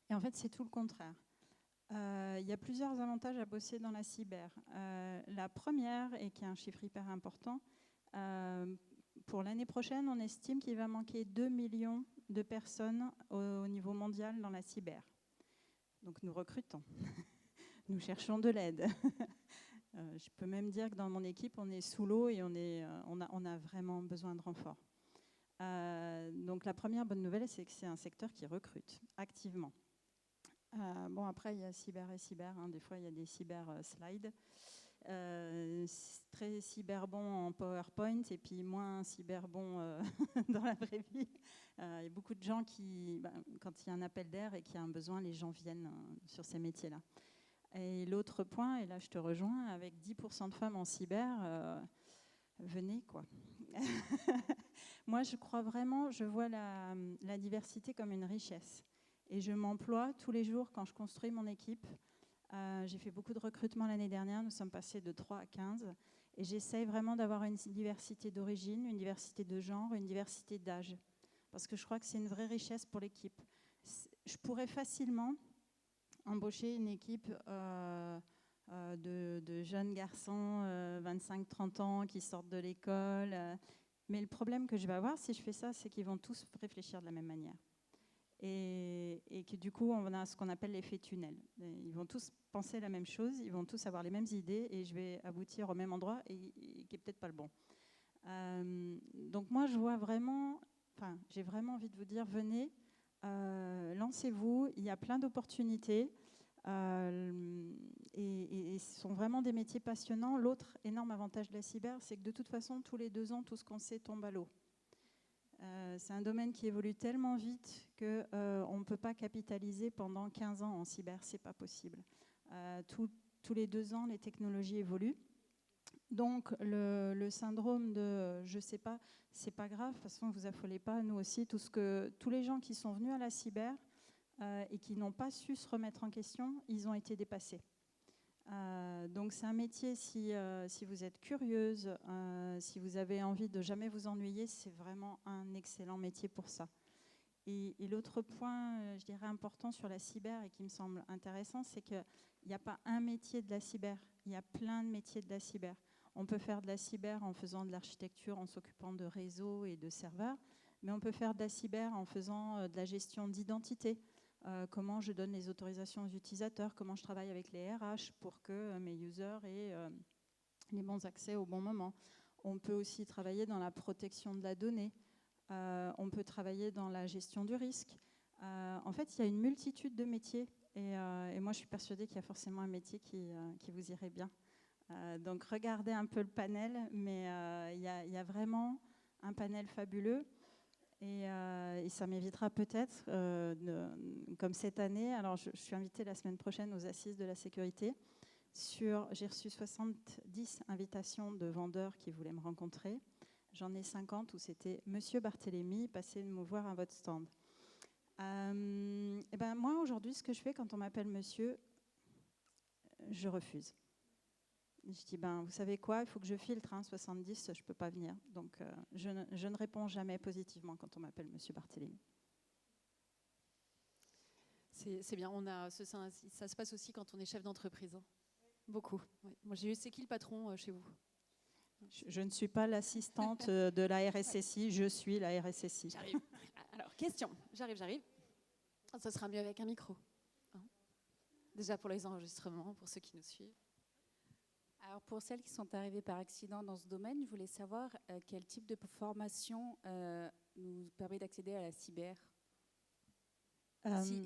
Et en fait, c'est tout le contraire. Il y a plusieurs avantages à bosser dans la cyber. La première, et qui est un chiffre hyper important, pour l'année prochaine, on estime qu'il va manquer 2 millions de personnes au niveau mondial dans la cyber. Donc nous recrutons, nous cherchons de l'aide. Je peux même dire que dans mon équipe, on est sous l'eau et on a vraiment besoin de renfort. Donc la première bonne nouvelle, c'est que c'est un secteur qui recrute activement. Après, il y a cyber et cyber. Hein. Des fois, il y a des cyber slides. Très cyber bon en PowerPoint et puis moins cyber bon dans la vraie vie. Il y a beaucoup de gens qui, quand il y a un appel d'air et qu'il y a un besoin, les gens viennent sur ces métiers-là. Et l'autre point, et là je te rejoins, avec 10% de femmes en cyber, venez quoi. Moi je crois vraiment, je vois la diversité comme une richesse. Et je m'emploie tous les jours quand je construis mon équipe. J'ai fait beaucoup de recrutement l'année dernière, nous sommes passés de 3 à 15. Et j'essaye vraiment d'avoir une diversité d'origine, une diversité de genre, une diversité d'âge. Parce que je crois que c'est une vraie richesse pour l'équipe. Je pourrais facilement embaucher une équipe de jeunes garçons, 25-30 ans, qui sortent de l'école. Mais le problème que je vais avoir si je fais ça, c'est qu'ils vont tous réfléchir de la même manière. Et que du coup, on a ce qu'on appelle l'effet tunnel. Ils vont tous penser la même chose, ils vont tous avoir les mêmes idées et je vais aboutir au même endroit et qui n'est peut-être pas le bon. Donc moi, je vois vraiment, j'ai vraiment envie de vous dire, venez, lancez-vous, il y a plein d'opportunités et ce sont vraiment des métiers passionnants. L'autre énorme avantage de la cyber, c'est que de toute façon, tous les 2 ans, tout ce qu'on sait tombe à l'eau. C'est un domaine qui évolue tellement vite qu'on ne peut pas capitaliser pendant 15 ans en cyber, c'est pas possible. Tous les 2 ans, les technologies évoluent. Donc le syndrome de je sais pas, c'est pas grave, de toute façon vous affolez pas, nous aussi, tous les gens qui sont venus à la cyber et qui n'ont pas su se remettre en question, ils ont été dépassés. Donc c'est un métier, si vous êtes curieuse, si vous avez envie de jamais vous ennuyer, c'est vraiment un excellent métier pour ça. Et l'autre point, je dirais, important sur la cyber et qui me semble intéressant, c'est qu'il n'y a pas un métier de la cyber, il y a plein de métiers de la cyber. On peut faire de la cyber en faisant de l'architecture, en s'occupant de réseaux et de serveurs, Mais on peut faire de la cyber en faisant de la gestion d'identité. Comment je donne les autorisations aux utilisateurs, comment je travaille avec les RH pour que mes users aient les bons accès au bon moment. On peut aussi travailler dans la protection de la donnée. On peut travailler dans la gestion du risque. En fait, il y a une multitude de métiers et moi, je suis persuadée qu'il y a forcément un métier qui vous irait bien. Donc, regardez un peu le panel, mais il y a vraiment un panel fabuleux. Et ça m'évitera peut-être, comme cette année, alors je suis invitée la semaine prochaine aux Assises de la sécurité. J'ai reçu 70 invitations de vendeurs qui voulaient me rencontrer. J'en ai 50 où c'était « Monsieur Barthélémy, passez me voir à votre stand ». Et ben moi, aujourd'hui, ce que je fais quand on m'appelle monsieur, je refuse. Je dis, vous savez quoi, il faut que je filtre, 70, je ne peux pas venir. Donc, je ne réponds jamais positivement quand on m'appelle monsieur Barthélémy. C'est bien, ça se passe aussi quand on est chef d'entreprise. Hein. Beaucoup. Oui. Moi, j'ai eu, c'est qui le patron chez vous ? Je ne suis pas l'assistante de la RSSI, je suis la RSSI. J'arrive. Alors, question. J'arrive. Ça sera mieux avec un micro. Hein ? Déjà pour les enregistrements, pour ceux qui nous suivent. Alors pour celles qui sont arrivées par accident dans ce domaine, je voulais savoir quel type de formation nous permet d'accéder à la cyber.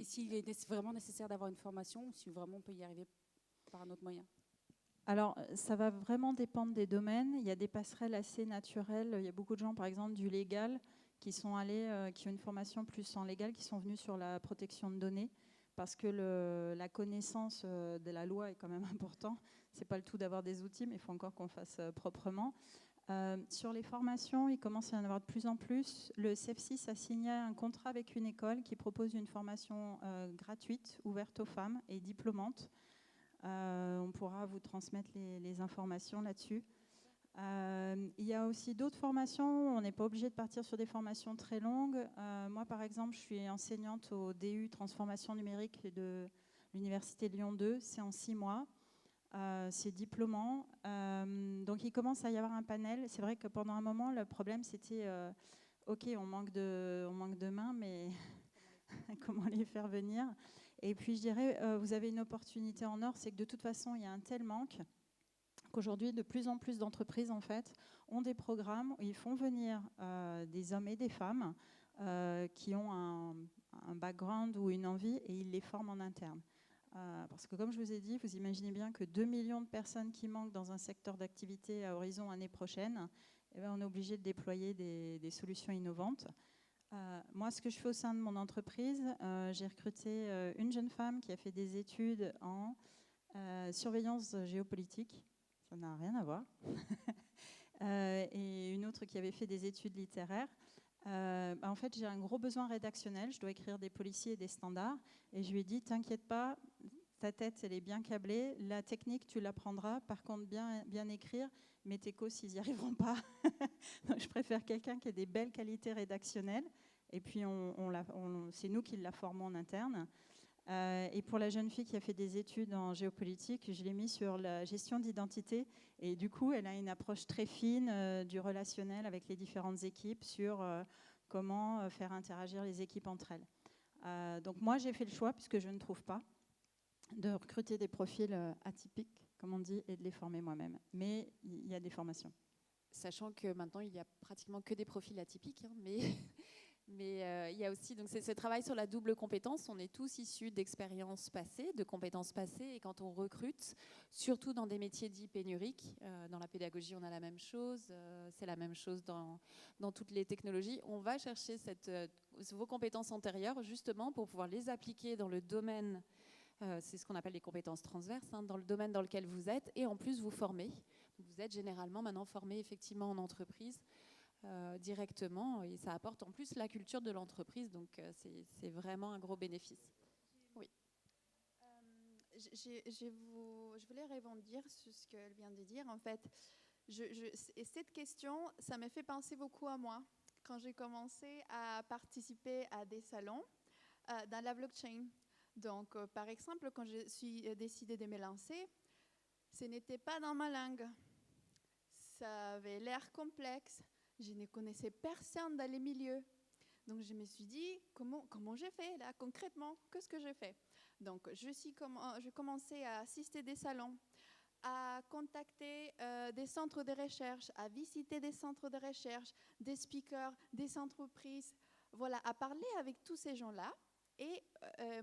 S'il est vraiment nécessaire d'avoir une formation ou si vraiment on peut y arriver par un autre moyen. Alors, ça va vraiment dépendre des domaines. Il y a des passerelles assez naturelles. Il y a beaucoup de gens, par exemple, du légal, qui sont allés, qui ont une formation plus en légal, qui sont venus sur la protection de données, parce que la connaissance de la loi est quand même important. C'est pas le tout d'avoir des outils, mais il faut encore qu'on fasse proprement. Sur les formations, il commence à y en avoir de plus en plus. Le CEF6 a signé un contrat avec une école qui propose une formation gratuite, ouverte aux femmes et diplômante. On pourra vous transmettre les informations là-dessus. Il y a aussi d'autres formations. On n'est pas obligé de partir sur des formations très longues. Moi, par exemple, je suis enseignante au DU Transformation numérique de l'Université Lyon 2. C'est en 6 mois. C'est diplômant. Donc, il commence à y avoir un panel. C'est vrai que pendant un moment, le problème, c'était OK, on manque de mains, mais comment les faire venir ? Et puis, je dirais, vous avez une opportunité en or, c'est que de toute façon, il y a un tel manque qu'aujourd'hui, de plus en plus d'entreprises, en fait, ont des programmes où ils font venir des hommes et des femmes qui ont un background ou une envie et ils les forment en interne. Parce que comme je vous ai dit, vous imaginez bien que 2 millions de personnes qui manquent dans un secteur d'activité à horizon année prochaine, eh bien, on est obligé de déployer des solutions innovantes. Moi, ce que je fais au sein de mon entreprise, j'ai recruté une jeune femme qui a fait des études en surveillance géopolitique. Ça n'a rien à voir. Et une autre qui avait fait des études littéraires. En fait, j'ai un gros besoin rédactionnel. Je dois écrire des policiers et des standards. Et je lui ai dit, t'inquiète pas, ta tête, elle est bien câblée. La technique, tu l'apprendras. Par contre, bien écrire, mes techos, ils n'y arriveront pas. Donc, je préfère quelqu'un qui a des belles qualités rédactionnelles. Et puis, c'est nous qui la formons en interne. Et pour la jeune fille qui a fait des études en géopolitique, je l'ai mis sur la gestion d'identité. Et du coup, elle a une approche très fine du relationnel avec les différentes équipes sur comment faire interagir les équipes entre elles. Donc moi, j'ai fait le choix, puisque je ne trouve pas, de recruter des profils atypiques, comme on dit, et de les former moi-même. Mais il y a des formations. Sachant que maintenant, il n'y a pratiquement que des profils atypiques, hein, mais il y a aussi donc c'est ce travail sur la double compétence. On est tous issus d'expériences passées, de compétences passées, et quand on recrute, surtout dans des métiers dits pénuriques, dans la pédagogie, on a la même chose, c'est la même chose dans toutes les technologies. On va chercher vos compétences antérieures justement pour pouvoir les appliquer dans le domaine. C'est ce qu'on appelle les compétences transverses, hein, dans le domaine dans lequel vous êtes, et en plus vous former. Vous êtes généralement maintenant formé effectivement en entreprise. Directement, et ça apporte en plus la culture de l'entreprise, donc c'est vraiment un gros bénéfice. Oui. Je voulais rebondir sur ce qu'elle vient de dire. En fait, et cette question, ça m'a fait penser beaucoup à moi quand j'ai commencé à participer à des salons dans la blockchain. Donc, par exemple, quand je suis décidée de me lancer, ce n'était pas dans ma langue. Ça avait l'air complexe. Je ne connaissais personne dans les milieux. Donc je me suis dit, comment j'ai fait là concrètement? Qu'est-ce que j'ai fait? Donc je commençais à assister des salons, à contacter des centres de recherche, à visiter des centres de recherche, des speakers, des entreprises, voilà, à parler avec tous ces gens-là. Et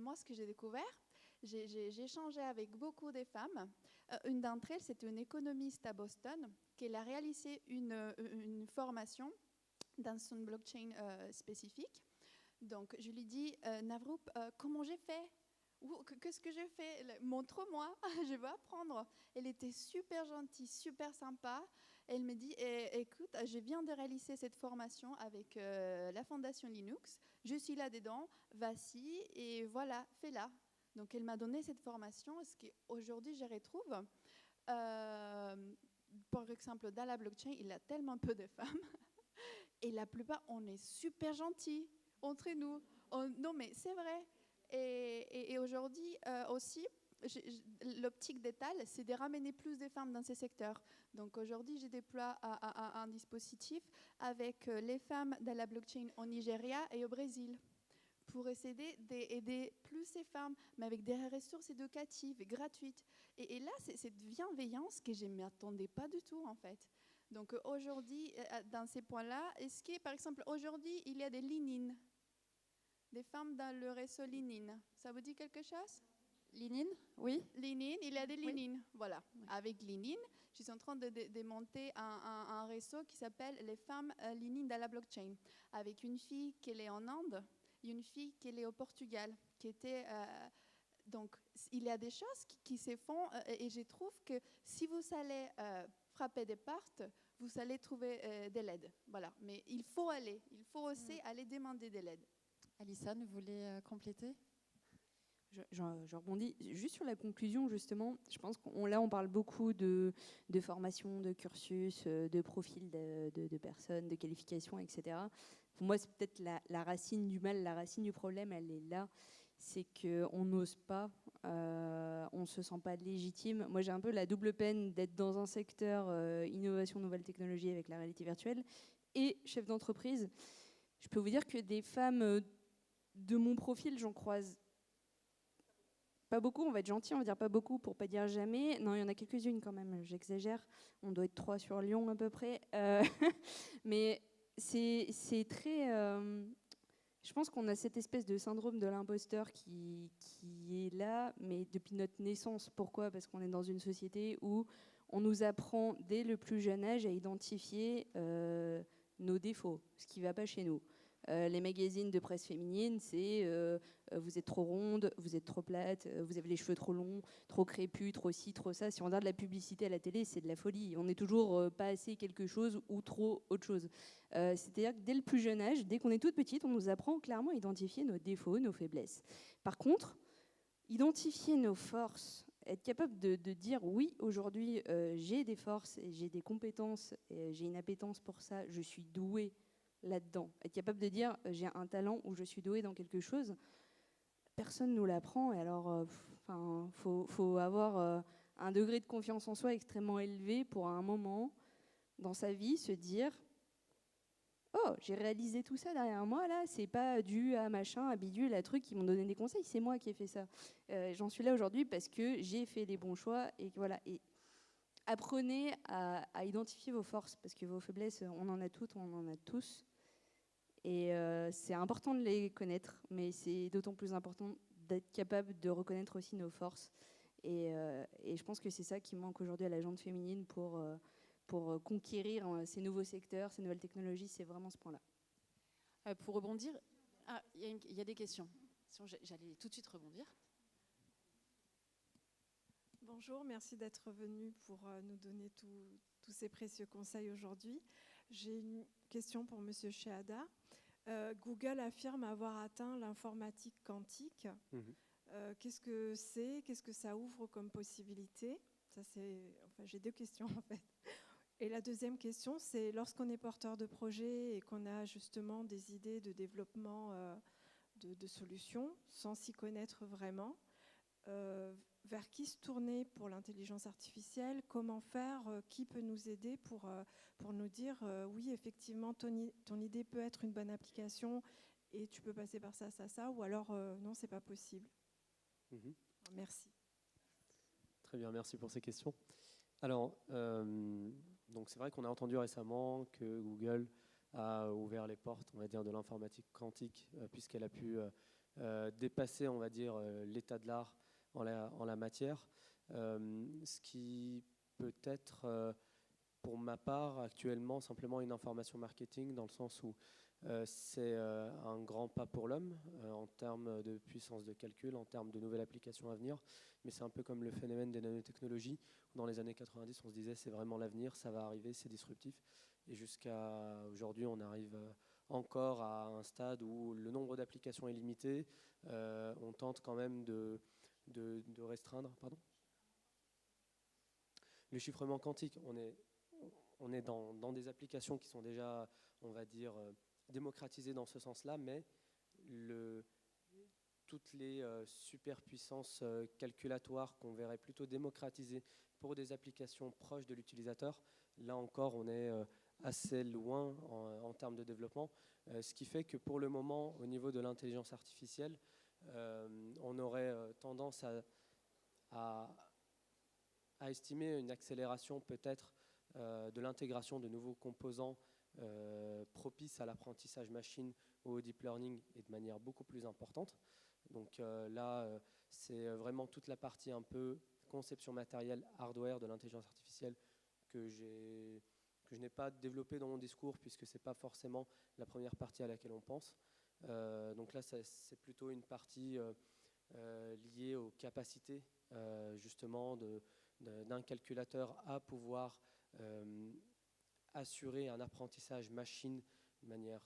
moi, ce que j'ai découvert, j'ai échangé avec beaucoup de femmes. Une d'entre elles, c'était une économiste à Boston qui a réalisé une formation dans son blockchain spécifique. Donc, je lui dis, Navroop, comment j'ai fait? Qu'est-ce que j'ai fait? Montre-moi, je veux apprendre. Elle était super gentille, super sympa. Elle me dit, écoute, je viens de réaliser cette formation avec la Fondation Linux. Je suis là-dedans, vas-y, et voilà, fais-la. Donc, elle m'a donné cette formation, ce qu'aujourd'hui, je retrouve. Par exemple, dans la blockchain, il y a tellement peu de femmes. Et la plupart, on est super gentils entre nous. Non, mais c'est vrai. Et aujourd'hui aussi, l'optique d'Etal, c'est de ramener plus de femmes dans ces secteurs. Donc aujourd'hui, je déploie un dispositif avec les femmes dans la blockchain au Nigeria et au Brésil pour essayer d'aider plus ces femmes, mais avec des ressources éducatives gratuites. Et là, c'est cette bienveillance que je ne m'attendais pas du tout, en fait. Donc aujourd'hui, dans ces points-là, est-ce que, par exemple, aujourd'hui, il y a des Linine, des femmes dans le réseau Linine. Ça vous dit quelque chose? Linine, oui. Linine, il y a des Linine, oui. voilà. Oui. Avec Linine, je suis en train de monter un réseau qui s'appelle les femmes Linine dans la blockchain, avec une fille qui est en Inde et une fille qui est au Portugal, qui était... donc, il y a des choses qui se font et je trouve que si vous allez frapper des portes, vous allez trouver de l'aide. Voilà. Mais il faut aussi aller demander de l'aide. Alison, vous voulez compléter? Je rebondis juste sur la conclusion, justement. Je pense qu'on parle beaucoup de formation, de cursus, de profil de personnes, de qualifications, etc. Pour moi, c'est peut-être la racine du mal, la racine du problème, elle est là. C'est qu'on n'ose pas, on ne se sent pas légitime. Moi, j'ai un peu la double peine d'être dans un secteur innovation, nouvelles technologies avec la réalité virtuelle et chef d'entreprise. Je peux vous dire que des femmes de mon profil, j'en croise pas beaucoup, on va être gentil, on va dire pas beaucoup pour pas dire jamais. Non, il y en a quelques-unes quand même, j'exagère. On doit être 3 sur Lyon à peu près. Mais c'est très... je pense qu'on a cette espèce de syndrome de l'imposteur qui est là, mais depuis notre naissance. Pourquoi? Parce qu'on est dans une société où on nous apprend dès le plus jeune âge à identifier nos défauts, ce qui ne va pas chez nous. Les magazines de presse féminine, c'est vous êtes trop ronde, vous êtes trop plate, vous avez les cheveux trop longs, trop crépus, trop ci, trop ça. Si on regarde la publicité à la télé, c'est de la folie. On est toujours pas assez quelque chose ou trop autre chose. C'est-à-dire que dès le plus jeune âge, dès qu'on est toute petite, on nous apprend clairement à identifier nos défauts, nos faiblesses. Par contre, identifier nos forces, être capable de dire oui, aujourd'hui, j'ai des forces, j'ai des compétences, j'ai une appétence pour ça, je suis douée là-dedans. Être capable de dire j'ai un talent ou je suis douée dans quelque chose, personne ne nous l'apprend. Et alors, faut avoir un degré de confiance en soi extrêmement élevé pour à un moment dans sa vie se dire oh, j'ai réalisé tout ça derrière moi, là, c'est pas dû à machin, à bidule, à truc qui m'ont donné des conseils, c'est moi qui ai fait ça. J'en suis là aujourd'hui parce que j'ai fait les bons choix et voilà. Et apprenez à identifier vos forces parce que vos faiblesses, on en a toutes, on en a tous. Et c'est important de les connaître, mais c'est d'autant plus important d'être capable de reconnaître aussi nos forces. Et je pense que c'est ça qui manque aujourd'hui à la gente féminine pour conquérir ces nouveaux secteurs, ces nouvelles technologies, c'est vraiment ce point-là. Pour rebondir, il y a des questions. J'allais tout de suite rebondir. Bonjour, merci d'être venu pour nous donner tous ces précieux conseils aujourd'hui. J'ai une question pour Monsieur Shehada. Google affirme avoir atteint l'informatique quantique. Qu'est-ce que c'est? Qu'est-ce que ça ouvre comme possibilité? J'ai 2 questions en fait. Et la deuxième question, c'est lorsqu'on est porteur de projet et qu'on a justement des idées de développement de solutions, sans s'y connaître vraiment, vers qui se tourner pour l'intelligence artificielle? Comment faire? Qui peut nous aider pour nous dire oui, effectivement, ton idée peut être une bonne application et tu peux passer par ça, ça, ça, ou alors non, c'est pas possible. Merci. Très bien, merci pour ces questions. Alors, donc c'est vrai qu'on a entendu récemment que Google a ouvert les portes, on va dire, de l'informatique quantique, puisqu'elle a pu dépasser, on va dire, l'état de l'art en la matière. Ce qui peut être, pour ma part, actuellement, simplement une information marketing, dans le sens où c'est un grand pas pour l'homme en termes de puissance de calcul, en termes de nouvelles applications à venir. Mais c'est un peu comme le phénomène des nanotechnologies. Dans les années 90, on se disait c'est vraiment l'avenir, ça va arriver, c'est disruptif. Et jusqu'à aujourd'hui, on arrive encore à un stade où le nombre d'applications est limité. On tente quand même de restreindre. Pardon ? Le chiffrement quantique, on est dans des applications qui sont déjà, on va dire, démocratisées dans ce sens-là, mais toutes les superpuissances calculatoires qu'on verrait plutôt démocratisées pour des applications proches de l'utilisateur, là encore, on est assez loin en termes de développement, ce qui fait que pour le moment, au niveau de l'intelligence artificielle, on aurait tendance à estimer une accélération peut-être de l'intégration de nouveaux composants propices à l'apprentissage machine ou au deep learning et de manière beaucoup plus importante. Donc là, c'est vraiment toute la partie un peu conception matérielle, hardware de l'intelligence artificielle que je n'ai pas développée dans mon discours, puisque ce n'est pas forcément la première partie à laquelle on pense. Donc là, c'est plutôt une partie liée aux capacités justement d'un calculateur à pouvoir assurer un apprentissage machine de manière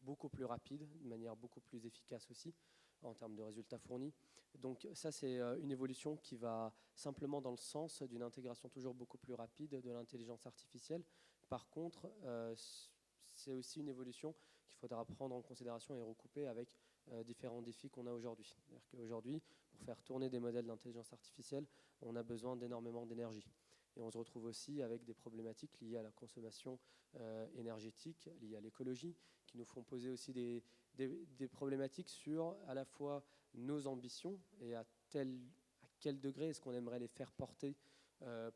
beaucoup plus rapide, de manière beaucoup plus efficace aussi en termes de résultats fournis. Donc ça, c'est une évolution qui va simplement dans le sens d'une intégration toujours beaucoup plus rapide de l'intelligence artificielle. Par contre, c'est aussi une évolution qu'il faudra prendre en considération et recouper avec différents défis qu'on a aujourd'hui. C'est-à-dire qu'aujourd'hui, pour faire tourner des modèles d'intelligence artificielle, on a besoin d'énormément d'énergie. Et on se retrouve aussi avec des problématiques liées à la consommation énergétique, liées à l'écologie, qui nous font poser aussi des problématiques sur à la fois nos ambitions et à quel degré est-ce qu'on aimerait les faire porter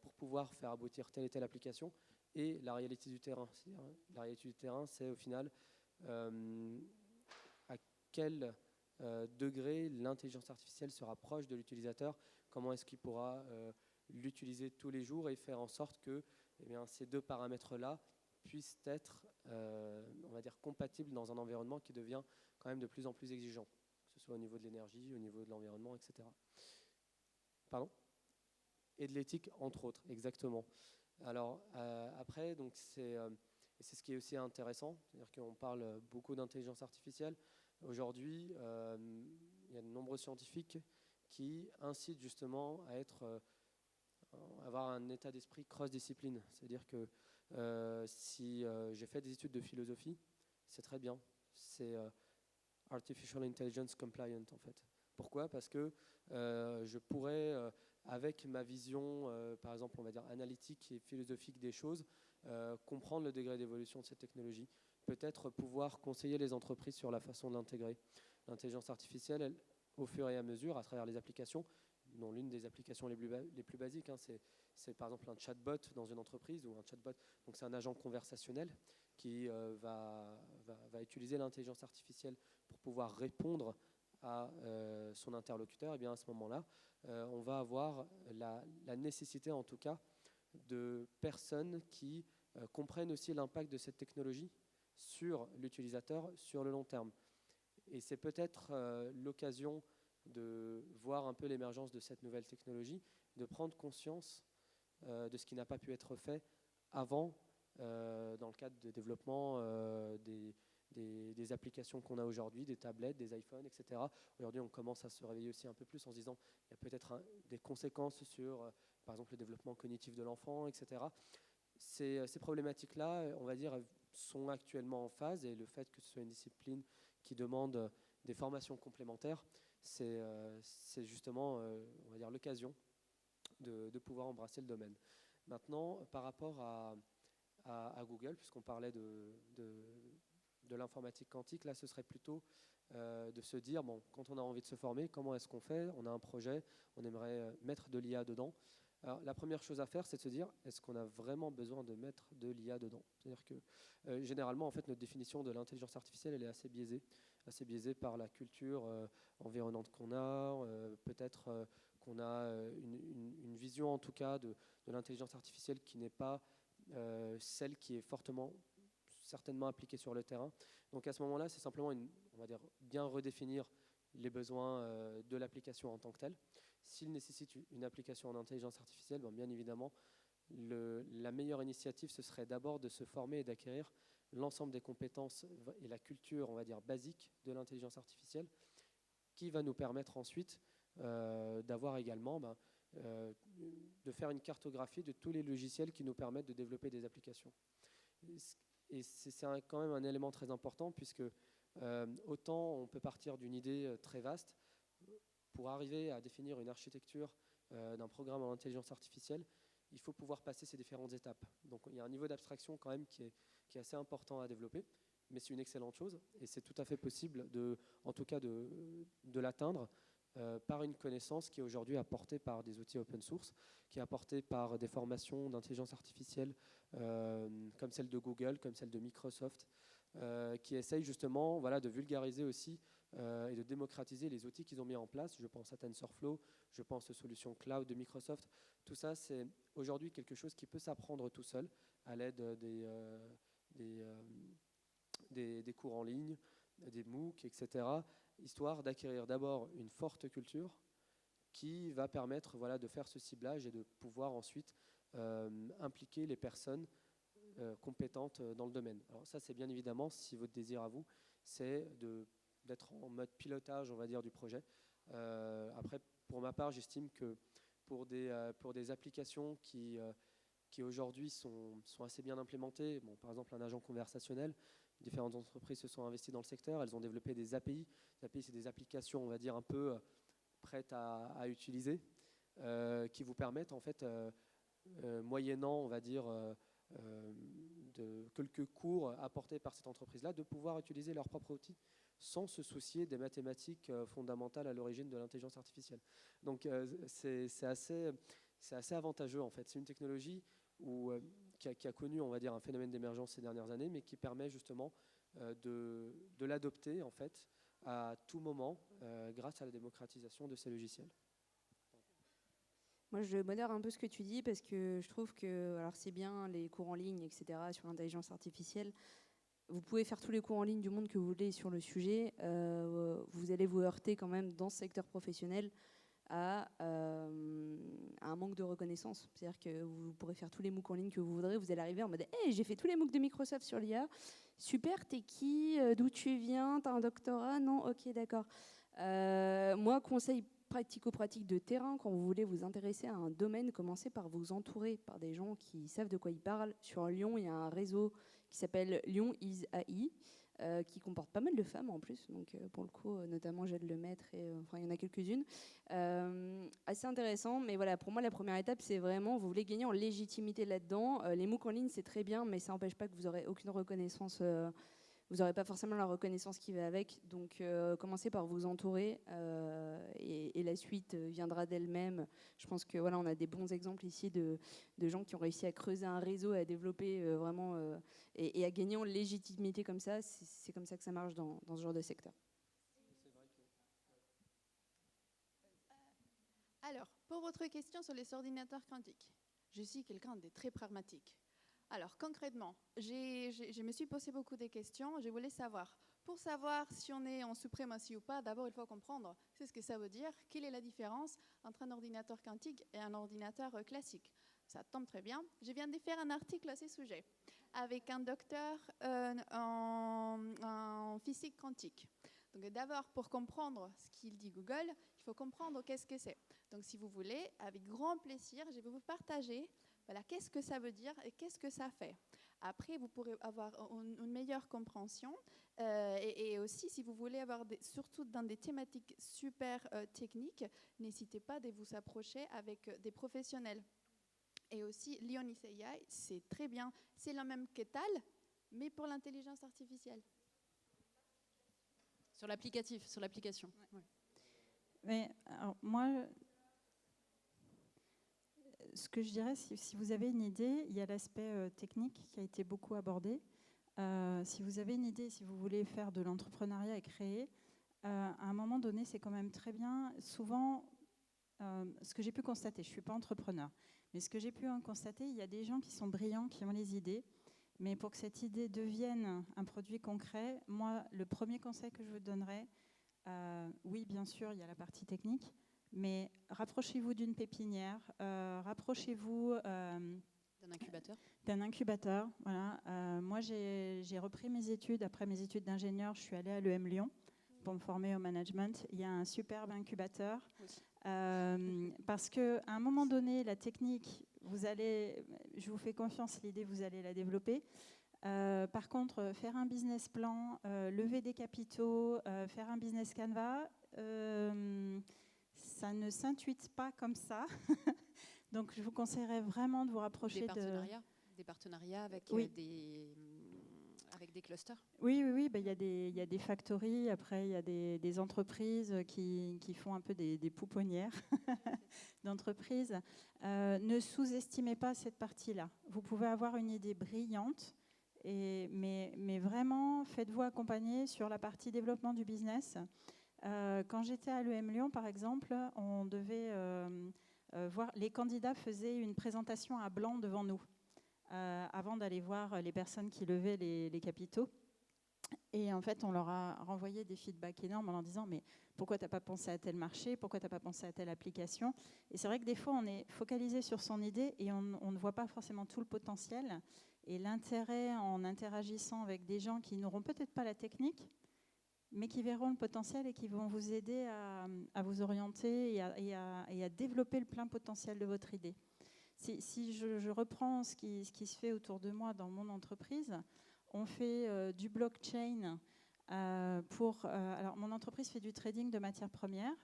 pour pouvoir faire aboutir telle et telle application, et la réalité du terrain. La réalité du terrain, c'est au final à quel degré l'intelligence artificielle se rapproche de l'utilisateur, comment est-ce qu'il pourra l'utiliser tous les jours et faire en sorte que ces deux paramètres-là puissent être, on va dire, compatibles dans un environnement qui devient quand même de plus en plus exigeant, que ce soit au niveau de l'énergie, au niveau de l'environnement, etc. Pardon ? Et de l'éthique, entre autres, exactement. Alors après, donc c'est ce qui est aussi intéressant, c'est-à-dire qu'on parle beaucoup d'intelligence artificielle. Aujourd'hui, il y a de nombreux scientifiques qui incitent justement à avoir un état d'esprit cross-discipline. C'est-à-dire que si j'ai fait des études de philosophie, c'est très bien. C'est Artificial Intelligence Compliant, en fait. Pourquoi ? Parce que je pourrais, avec ma vision, par exemple, on va dire analytique et philosophique des choses, comprendre le degré d'évolution de cette technologie. Peut-être pouvoir conseiller les entreprises sur la façon de l'intégrer. L'intelligence artificielle, elle, au fur et à mesure, à travers les applications, dont l'une des applications les plus basiques, hein, c'est par exemple un chatbot dans une entreprise, ou un chatbot, donc c'est un agent conversationnel qui va utiliser l'intelligence artificielle pour pouvoir répondre à son interlocuteur. Et bien à ce moment-là, on va avoir la nécessité, en tout cas, de personnes qui comprennent aussi l'impact de cette technologie sur l'utilisateur sur le long terme. Et c'est peut-être l'occasion de voir un peu l'émergence de cette nouvelle technologie, de prendre conscience de ce qui n'a pas pu être fait avant dans le cadre de développement des applications qu'on a aujourd'hui, des tablettes, des iPhones, etc. Aujourd'hui, on commence à se réveiller aussi un peu plus en se disant qu'il y a peut-être des conséquences sur, par exemple, le développement cognitif de l'enfant, etc. Ces problématiques-là, on va dire, sont actuellement en phase, et le fait que ce soit une discipline qui demande des formations complémentaires, c'est justement, on va dire, l'occasion de pouvoir embrasser le domaine. Maintenant, par rapport à Google, puisqu'on parlait de l'informatique quantique, là, ce serait plutôt de se dire, bon, quand on a envie de se former, comment est-ce qu'on fait? On a un projet, on aimerait mettre de l'IA dedans. Alors, la première chose à faire, c'est de se dire, est-ce qu'on a vraiment besoin de mettre de l'IA dedans? C'est-à-dire que généralement, en fait, notre définition de l'intelligence artificielle, elle est assez biaisée par la culture environnante qu'on a, peut-être qu'on a une vision, en tout cas, de l'intelligence artificielle qui n'est pas celle qui est certainement appliquée sur le terrain. Donc à ce moment-là, c'est simplement, on va dire, bien redéfinir les besoins de l'application en tant que telle. S'il nécessite une application en intelligence artificielle, bien évidemment, la meilleure initiative, ce serait d'abord de se former et d'acquérir l'ensemble des compétences et la culture, on va dire, basique de l'intelligence artificielle, qui va nous permettre ensuite d'avoir également, de faire une cartographie de tous les logiciels qui nous permettent de développer des applications. Et c'est quand même un élément très important, puisque autant on peut partir d'une idée très vaste, pour arriver à définir une architecture d'un programme en intelligence artificielle, il faut pouvoir passer ces différentes étapes. Donc il y a un niveau d'abstraction quand même qui est assez important à développer, mais c'est une excellente chose et c'est tout à fait possible en tout cas de l'atteindre par une connaissance qui est aujourd'hui apportée par des outils open source, qui est apportée par des formations d'intelligence artificielle comme celle de Google, comme celle de Microsoft, qui essayent justement de vulgariser aussi et de démocratiser les outils qu'ils ont mis en place. Je pense à TensorFlow, je pense aux solutions cloud de Microsoft. Tout ça, c'est aujourd'hui quelque chose qui peut s'apprendre tout seul à l'aide des cours en ligne, des MOOC, etc., histoire d'acquérir d'abord une forte culture qui va permettre de faire ce ciblage et de pouvoir ensuite impliquer les personnes compétentes dans le domaine. Alors ça, c'est bien évidemment si votre désir à vous, c'est d'être en mode pilotage, on va dire, du projet. Après, pour ma part, j'estime que pour des applications qui aujourd'hui sont assez bien implémentées, par exemple un agent conversationnel, différentes entreprises se sont investies dans le secteur, elles ont développé des API. Les API, c'est des applications, on va dire, un peu prêtes à utiliser, qui vous permettent, en fait, moyennant, on va dire, de quelques cours apportés par cette entreprise-là, de pouvoir utiliser leurs propres outils sans se soucier des mathématiques fondamentales à l'origine de l'intelligence artificielle. Donc c'est assez avantageux, en fait. C'est une technologie qui a connu, on va dire, un phénomène d'émergence ces dernières années, mais qui permet justement de l'adopter, en fait, à tout moment grâce à la démocratisation de ces logiciels. Moi, je modère un peu ce que tu dis parce que je trouve que, alors c'est bien les cours en ligne, etc., sur l'intelligence artificielle. Vous pouvez faire tous les cours en ligne du monde que vous voulez sur le sujet. Vous allez vous heurter quand même dans ce secteur professionnel à un manque de reconnaissance. C'est-à-dire que vous pourrez faire tous les MOOC en ligne que vous voudrez. Vous allez arriver en mode « Hey, j'ai fait tous les MOOC de Microsoft sur l'IA. Super, t'es qui? D'où tu viens? T'as un doctorat? Non? Ok, d'accord. » Moi, conseil pratico-pratique de terrain, quand vous voulez vous intéresser à un domaine, commencez par vous entourer par des gens qui savent de quoi ils parlent. Sur Lyon, il y a un réseau qui s'appelle Lyon is AI, qui comporte pas mal de femmes en plus, donc pour le coup, notamment Jade Lemaître, et il y en a quelques-unes. Assez intéressant, mais voilà, pour moi, la première étape, c'est vraiment, vous voulez gagner en légitimité là-dedans. Les MOOC en ligne, c'est très bien, mais ça n'empêche pas que vous n'aurez aucune reconnaissance. Vous n'aurez pas forcément la reconnaissance qui va avec, donc commencez par vous entourer et la suite viendra d'elle-même. Je pense que voilà, on a des bons exemples ici de gens qui ont réussi à creuser un réseau, à développer vraiment et à gagner en légitimité comme ça. C'est comme ça que ça marche dans ce genre de secteur. Alors, pour votre question sur les ordinateurs quantiques, je suis quelqu'un de très pragmatique. Alors, concrètement, je me suis posé beaucoup de questions. Je voulais savoir, pour savoir si on est en suprématie ou pas, d'abord, il faut comprendre ce que ça veut dire. Quelle est la différence entre un ordinateur quantique et un ordinateur classique? Ça tombe très bien. Je viens de faire un article à ce sujet avec un docteur en physique quantique. Donc, d'abord, pour comprendre ce qu'il dit Google, il faut comprendre qu'est-ce que c'est. Donc, si vous voulez, avec grand plaisir, je vais vous partager voilà, qu'est-ce que ça veut dire et qu'est-ce que ça fait. Après, vous pourrez avoir une meilleure compréhension et aussi, si vous voulez avoir, surtout dans des thématiques super techniques, n'hésitez pas de vous approcher avec des professionnels. Et aussi, Lyon is AI, c'est très bien. C'est la même qu'Etal, mais pour l'intelligence artificielle. Sur l'applicatif, sur l'application. Ouais. Mais alors, moi, ce que je dirais, si vous avez une idée, il y a l'aspect technique qui a été beaucoup abordé. Si vous avez une idée, si vous voulez faire de l'entrepreneuriat et créer, à un moment donné, c'est quand même très bien. Souvent, ce que j'ai pu constater, je ne suis pas entrepreneur, mais ce que j'ai pu constater, il y a des gens qui sont brillants, qui ont les idées, mais pour que cette idée devienne un produit concret, moi, le premier conseil que je vous donnerais, oui, bien sûr, il y a la partie technique, mais rapprochez-vous d'une pépinière, rapprochez-vous d'un incubateur. Voilà. Moi, j'ai repris mes études. Après mes études d'ingénieur, je suis allée à l'EM Lyon pour me former au management. Il y a un superbe incubateur. Parce qu'à un moment donné, la technique, je vous fais confiance, l'idée, vous allez la développer. Par contre, faire un business plan, lever des capitaux, faire un business canvas, ça ne s'intuite pas comme ça. Donc, je vous conseillerais vraiment de vous rapprocher des partenariats avec, avec des clusters. Oui. Ben, y a des factories, après, il y a des entreprises qui font un peu des pouponnières d'entreprises. Ne sous-estimez pas cette partie-là. Vous pouvez avoir une idée brillante, mais vraiment, faites-vous accompagner sur la partie développement du business. Quand j'étais à l'EM Lyon, par exemple, on devait voir, les candidats faisaient une présentation à blanc devant nous avant d'aller voir les personnes qui levaient les capitaux. Et en fait, on leur a renvoyé des feedbacks énormes en leur disant « Mais pourquoi tu n'as pas pensé à tel marché? Pourquoi tu n'as pas pensé à telle application ?» Et c'est vrai que des fois, on est focalisé sur son idée et on ne voit pas forcément tout le potentiel. Et l'intérêt en interagissant avec des gens qui n'auront peut-être pas la technique, mais qui verront le potentiel et qui vont vous aider à vous orienter et à développer le plein potentiel de votre idée. Si je reprends ce qui se fait autour de moi dans mon entreprise, on fait du blockchain alors, mon entreprise fait du trading de matières premières.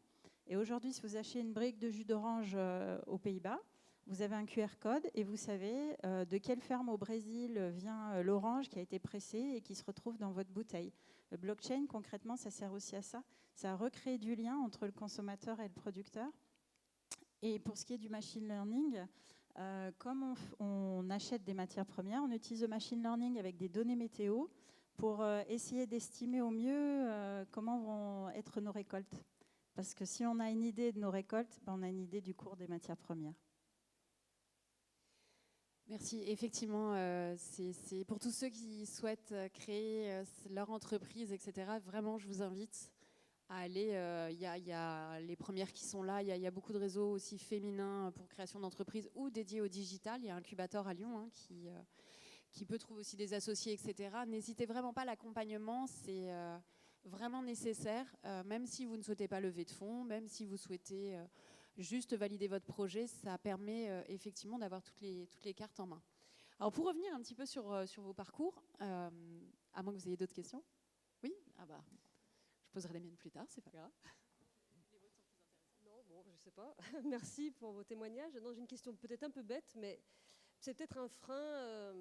Et aujourd'hui, si vous achetez une brique de jus d'orange aux Pays-Bas, vous avez un QR code et vous savez de quelle ferme au Brésil vient l'orange qui a été pressée et qui se retrouve dans votre bouteille. Le blockchain, concrètement, ça sert aussi à ça. Ça recrée du lien entre le consommateur et le producteur. Et pour ce qui est du machine learning, comme on achète des matières premières, on utilise le machine learning avec des données météo pour essayer d'estimer au mieux comment vont être nos récoltes. Parce que si on a une idée de nos récoltes, ben on a une idée du cours des matières premières. Merci. Effectivement, c'est pour tous ceux qui souhaitent créer leur entreprise, etc. Vraiment, je vous invite à aller. Il y a les premières qui sont là. Il y a beaucoup de réseaux aussi féminins pour création d'entreprises ou dédiés au digital. Il y a un incubateur à Lyon qui peut trouver aussi des associés, etc. N'hésitez vraiment pas, l'accompagnement, c'est vraiment nécessaire. Même si vous ne souhaitez pas lever de fonds, même si vous souhaitez juste valider votre projet, ça permet effectivement d'avoir toutes les cartes en main. Alors pour revenir un petit peu sur vos parcours, à moins que vous ayez d'autres questions. Oui ? Ah bah, je poserai les miennes plus tard, c'est pas grave. Non, bon, je sais pas. Merci pour vos témoignages. Non, j'ai une question peut-être un peu bête, mais c'est peut-être un frein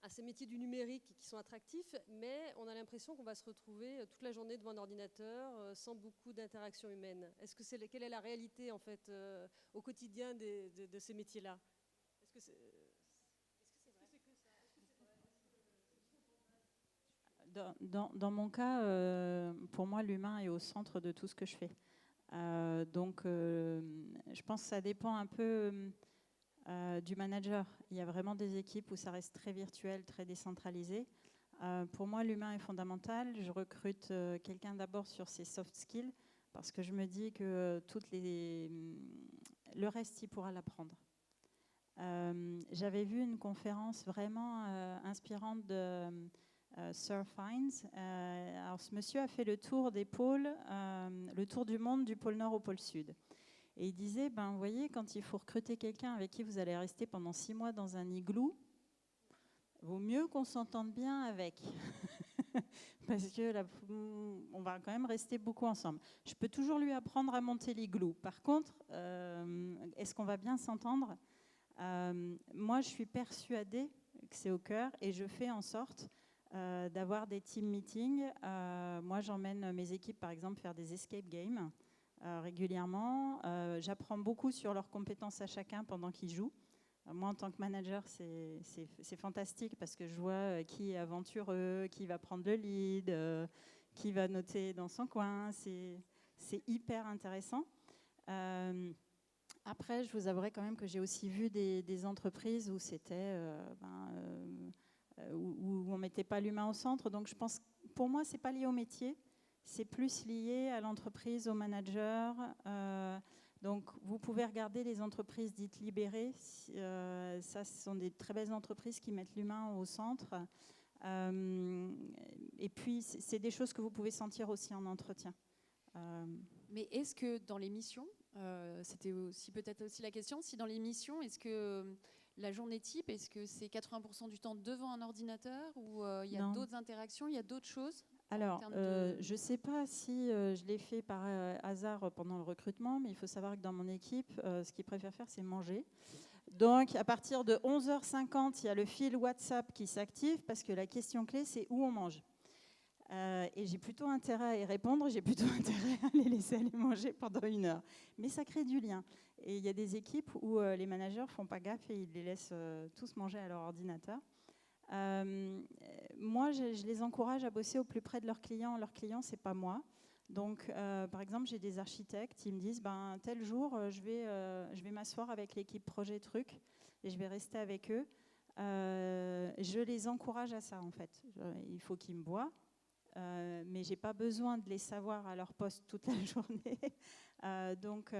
à ces métiers du numérique qui sont attractifs, mais on a l'impression qu'on va se retrouver toute la journée devant un ordinateur sans beaucoup d'interaction humaine. Quelle est la réalité en fait au quotidien de ces métiers-là? Est-ce que c'est vrai? Dans mon cas, pour moi, l'humain est au centre de tout ce que je fais. Donc, je pense que ça dépend un peu du manager. Il y a vraiment des équipes où ça reste très virtuel, très décentralisé. Pour moi, l'humain est fondamental. Je recrute quelqu'un d'abord sur ses soft skills parce que je me dis que le reste, il pourra l'apprendre. J'avais vu une conférence vraiment inspirante de Sir Fines. Alors, ce monsieur a fait le tour des pôles, le tour du monde du pôle Nord au pôle Sud. Et il disait, vous voyez, quand il faut recruter quelqu'un avec qui vous allez rester pendant 6 mois dans un igloo, vaut mieux qu'on s'entende bien avec. Parce que là, on va quand même rester beaucoup ensemble. Je peux toujours lui apprendre à monter l'igloo. Par contre, est-ce qu'on va bien s'entendre ? Moi, je suis persuadée que c'est au cœur et je fais en sorte d'avoir des team meetings. Moi, j'emmène mes équipes, par exemple, faire des escape games régulièrement. J'apprends beaucoup sur leurs compétences à chacun pendant qu'ils jouent. Moi, en tant que manager, c'est fantastique parce que je vois qui est aventureux, qui va prendre le lead, qui va noter dans son coin. C'est hyper intéressant. Après, je vous avouerai quand même que j'ai aussi vu des entreprises où c'était où on ne mettait pas l'humain au centre. Donc, je pense, pour moi, ce n'est pas lié au métier. C'est plus lié à l'entreprise, au manager. Donc, vous pouvez regarder les entreprises dites libérées. Ça, ce sont des très belles entreprises qui mettent l'humain au centre. Et puis, c'est des choses que vous pouvez sentir aussi en entretien. Mais est-ce que dans les missions, c'était aussi peut-être aussi la question, si dans les missions, est-ce que la journée type, est-ce que c'est 80% du temps devant un ordinateur ou il y a d'autres interactions, il y a d'autres choses? Alors, je ne sais pas si je l'ai fait par hasard pendant le recrutement, mais il faut savoir que dans mon équipe, ce qu'ils préfèrent faire, c'est manger. Donc, à partir de 11h50, il y a le fil WhatsApp qui s'active parce que la question clé, c'est où on mange. Et j'ai plutôt intérêt à y répondre, j'ai plutôt intérêt à les laisser aller manger pendant 1 heure. Mais ça crée du lien. Et il y a des équipes où les managers ne font pas gaffe et ils les laissent tous manger à leur ordinateur. Moi, je les encourage à bosser au plus près de leurs clients. Leurs clients, ce n'est pas moi. Donc, par exemple, j'ai des architectes, ils me disent, tel jour, je vais m'asseoir avec l'équipe projet truc et je vais rester avec eux. Je les encourage à ça, en fait. Il faut qu'ils me voient. Mais je n'ai pas besoin de les savoir à leur poste toute la journée. Donc,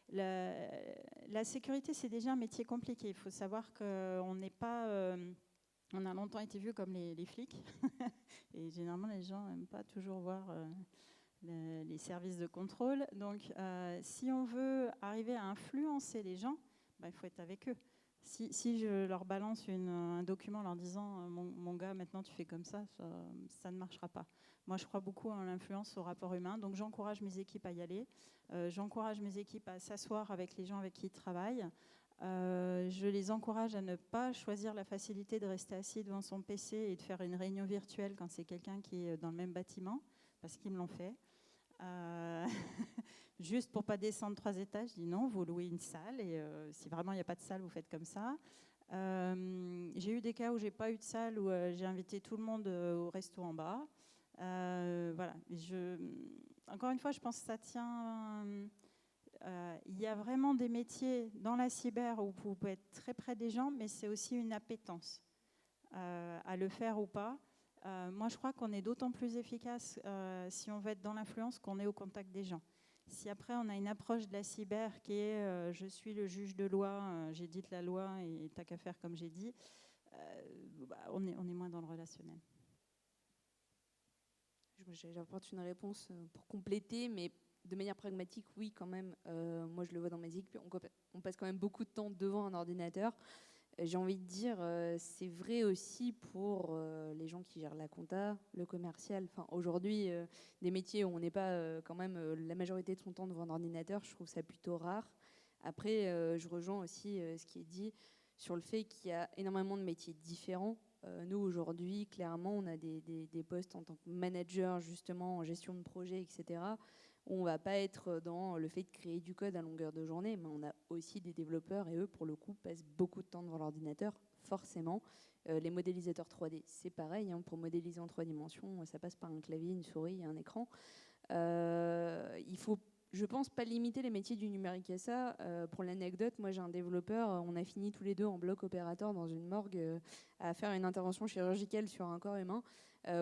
la sécurité, c'est déjà un métier compliqué. Il faut savoir qu'on n'est pas... on a longtemps été vus comme les flics. Et généralement, les gens n'aiment pas toujours voir les services de contrôle. Donc, si on veut arriver à influencer les gens, il faut être avec eux. Si je leur balance un document en leur disant mon gars, maintenant tu fais comme ça ne marchera pas. Moi, je crois beaucoup en l'influence au rapport humain, donc j'encourage mes équipes à y aller. J'encourage mes équipes à s'asseoir avec les gens avec qui ils travaillent. Je les encourage à ne pas choisir la facilité de rester assis devant son PC et de faire une réunion virtuelle quand c'est quelqu'un qui est dans le même bâtiment, parce qu'ils me l'ont fait. Juste pour ne pas descendre 3 étages, je dis non, vous louez une salle et si vraiment il n'y a pas de salle, vous faites comme ça. J'ai eu des cas où je n'ai pas eu de salle, où j'ai invité tout le monde au resto en bas. Voilà. Encore une fois, je pense que ça tient... il y a vraiment des métiers dans la cyber où vous pouvez être très près des gens, mais c'est aussi une appétence à le faire ou pas. Moi, je crois qu'on est d'autant plus efficace si on veut être dans l'influence qu'on est au contact des gens. Si après, on a une approche de la cyber qui est je suis le juge de loi, j'édite la loi et t'as qu'à faire comme j'ai dit, on est moins dans le relationnel. J'apporte une réponse pour compléter, mais de manière pragmatique, oui, quand même. Moi, je le vois dans mes équipes, on passe quand même beaucoup de temps devant un ordinateur. J'ai envie de dire, c'est vrai aussi pour les gens qui gèrent la compta, le commercial. Enfin, aujourd'hui, des métiers où on n'est pas quand même la majorité de son temps devant un ordinateur, je trouve ça plutôt rare. Après, je rejoins aussi ce qui est dit sur le fait qu'il y a énormément de métiers différents. Nous, aujourd'hui, clairement, on a des postes en tant que manager, justement, en gestion de projet, etc., où on ne va pas être dans le fait de créer du code à longueur de journée, mais on a aussi des développeurs et eux, pour le coup, passent beaucoup de temps devant l'ordinateur, forcément. Les modélisateurs 3D, c'est pareil, hein, pour modéliser en 3 dimensions, ça passe par un clavier, une souris et un écran. Il faut, je pense, pas limiter les métiers du numérique à ça. Pour l'anecdote, moi j'ai un développeur, on a fini tous les deux en bloc opérateur dans une morgue à faire une intervention chirurgicale sur un corps humain.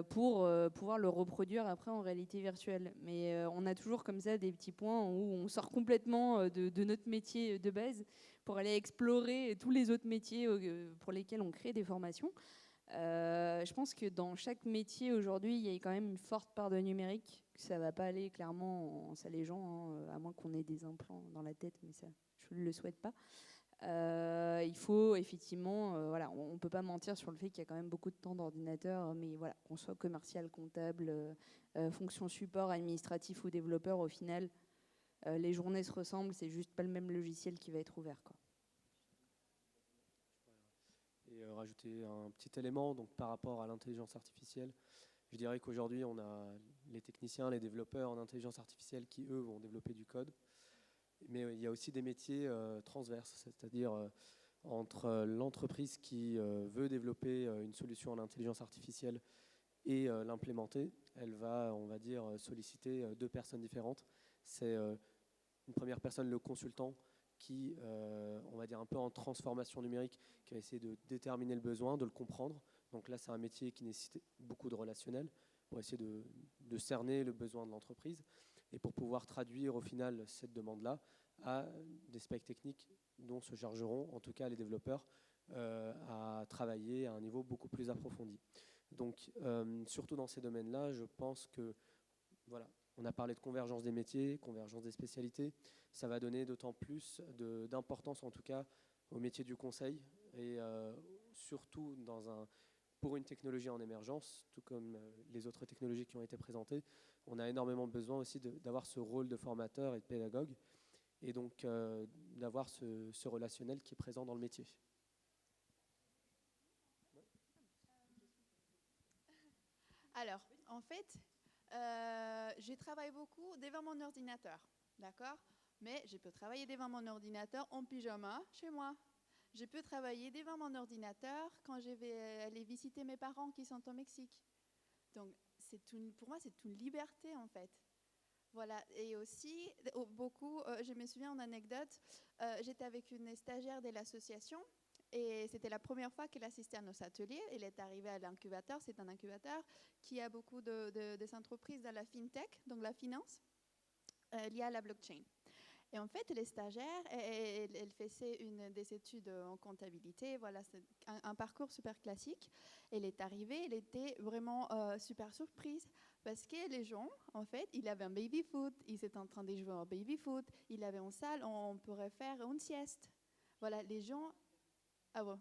Pour pouvoir le reproduire après en réalité virtuelle. Mais on a toujours comme ça des petits points où on sort complètement de notre métier de base pour aller explorer tous les autres métiers pour lesquels on crée des formations. Je pense que dans chaque métier aujourd'hui, il y a quand même une forte part de numérique. Ça ne va pas aller clairement en s'allégeant, à moins qu'on ait des implants dans la tête, mais ça, je ne le souhaite pas. Il faut effectivement, voilà, on ne peut pas mentir sur le fait qu'il y a quand même beaucoup de temps d'ordinateur, mais voilà, qu'on soit commercial, comptable, fonction support, administratif ou développeur, au final, les journées se ressemblent, c'est juste pas le même logiciel qui va être ouvert, quoi. Et rajouter un petit élément, donc par rapport à l'intelligence artificielle, je dirais qu'aujourd'hui, on a les techniciens, les développeurs en intelligence artificielle qui, eux, vont développer du code. Mais il y a aussi des métiers transverses, c'est-à-dire entre l'entreprise qui veut développer une solution en intelligence artificielle et l'implémenter. Elle va, on va dire, solliciter deux personnes différentes. C'est une première personne, le consultant, qui, on va dire, un peu en transformation numérique, qui va essayer de déterminer le besoin, de le comprendre. Donc là, c'est un métier qui nécessite beaucoup de relationnel pour essayer de cerner le besoin de l'entreprise et pour pouvoir traduire au final cette demande-là à des specs techniques dont se chargeront, en tout cas les développeurs, à travailler à un niveau beaucoup plus approfondi. Donc, surtout dans ces domaines-là, je pense que, voilà, on a parlé de convergence des métiers, convergence des spécialités. Ça va donner d'autant plus d'importance, en tout cas, au métier du conseil et surtout pour une technologie en émergence, tout comme les autres technologies qui ont été présentées. On a énormément besoin aussi d'avoir ce rôle de formateur et de pédagogue et donc d'avoir ce relationnel qui est présent dans le métier. Alors, en fait, je travaille beaucoup devant mon ordinateur, d'accord? Mais je peux travailler devant mon ordinateur en pyjama chez moi. Je peux travailler devant mon ordinateur quand je vais aller visiter mes parents qui sont au Mexique. Donc, pour moi, c'est une liberté, en fait. Voilà, et aussi, je me souviens en anecdote, j'étais avec une stagiaire de l'association et c'était la première fois qu'elle assistait à nos ateliers. Elle est arrivée à l'incubateur, c'est un incubateur qui a beaucoup des entreprises dans la fintech, donc la finance, liée à la blockchain. Et en fait, les stagiaires, elle faisait des études en comptabilité, voilà, c'est un parcours super classique. Elle est arrivée, elle était vraiment super surprise parce que les gens, en fait, ils avaient un baby-foot, ils étaient en train de jouer au baby-foot, ils avaient en salle, on pourrait faire une sieste. Voilà, les gens... Ah bon.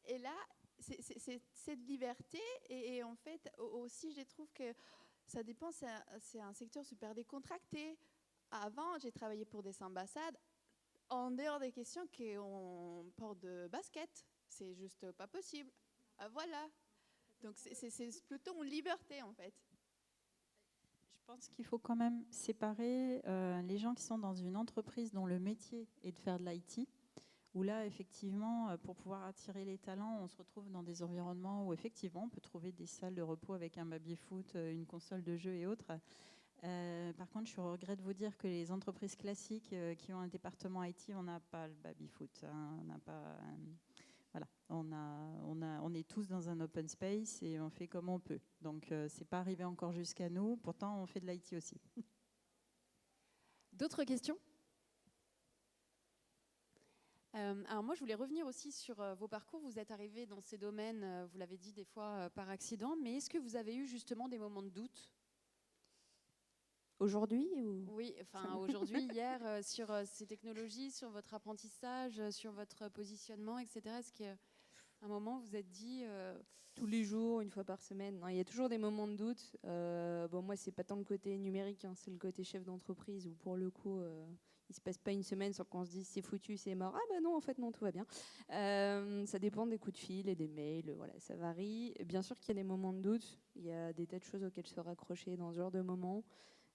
Et là, c'est cette liberté et en fait, aussi, je trouve que ça dépend, c'est un secteur super décontracté. Avant, j'ai travaillé pour des ambassades. En dehors des questions qu'on porte de basket, c'est juste pas possible. Ah, voilà. Donc c'est plutôt une liberté en fait. Je pense qu'il faut quand même séparer les gens qui sont dans une entreprise dont le métier est de faire de l'IT, où là, effectivement, pour pouvoir attirer les talents, on se retrouve dans des environnements où effectivement, on peut trouver des salles de repos avec un baby-foot, une console de jeu et autres. Par contre, je regrette de vous dire que les entreprises classiques qui ont un département IT, on n'a pas le baby-foot. Hein, on n'a pas, voilà, on est tous dans un open space et on fait comme on peut. Donc, c'est pas arrivé encore jusqu'à nous. Pourtant, on fait de l'IT aussi. D'autres questions ? Alors moi, je voulais revenir aussi sur vos parcours. Vous êtes arrivés dans ces domaines, vous l'avez dit des fois par accident, mais est-ce que vous avez eu justement des moments de doute ? Aujourd'hui ou... Oui, enfin aujourd'hui, hier, sur ces technologies, sur votre apprentissage, sur votre positionnement, etc. Est-ce qu'à un moment, vous vous êtes dit... Tous les jours, une fois par semaine. Non, il y a toujours des moments de doute. Bon, moi, c'est pas tant le côté numérique, hein, c'est le côté chef d'entreprise où pour le coup, il se passe pas une semaine sans qu'on se dise c'est foutu, c'est mort. Ah bah non, en fait non, tout va bien. Ça dépend des coups de fil et des mails, voilà, ça varie. Bien sûr qu'il y a des moments de doute. Il y a des tas de choses auxquelles se raccrocher dans ce genre de moments.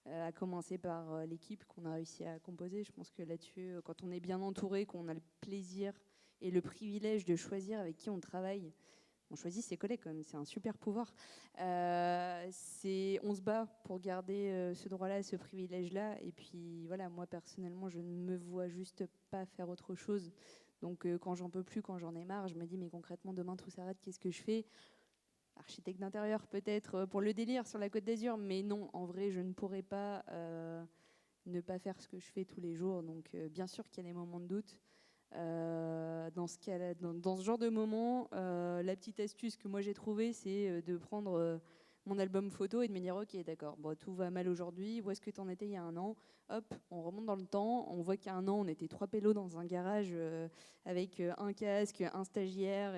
À commencer par l'équipe qu'on a réussi à composer. Je pense que là-dessus, quand on est bien entouré, qu'on a le plaisir et le privilège de choisir avec qui on travaille, on choisit ses collègues quand même, c'est un super pouvoir. On se bat pour garder ce droit-là, ce privilège-là. Et puis voilà, moi personnellement, je ne me vois juste pas faire autre chose. Donc quand j'en peux plus, quand j'en ai marre, je me dis mais concrètement demain tout s'arrête, qu'est-ce que je fais ? Architecte d'intérieur peut-être pour le délire sur la Côte d'Azur, mais non, en vrai, je ne pourrais pas ne pas faire ce que je fais tous les jours. Donc, bien sûr qu'il y a des moments de doute. Dans ce genre de moment, la petite astuce que moi j'ai trouvée, c'est de prendre mon album photo et de me dire ok, d'accord, bon, tout va mal aujourd'hui, où est-ce que tu en étais il y a un an ? Hop, on remonte dans le temps, on voit qu'il y a un an, on était 3 pélos dans un garage avec un casque, un stagiaire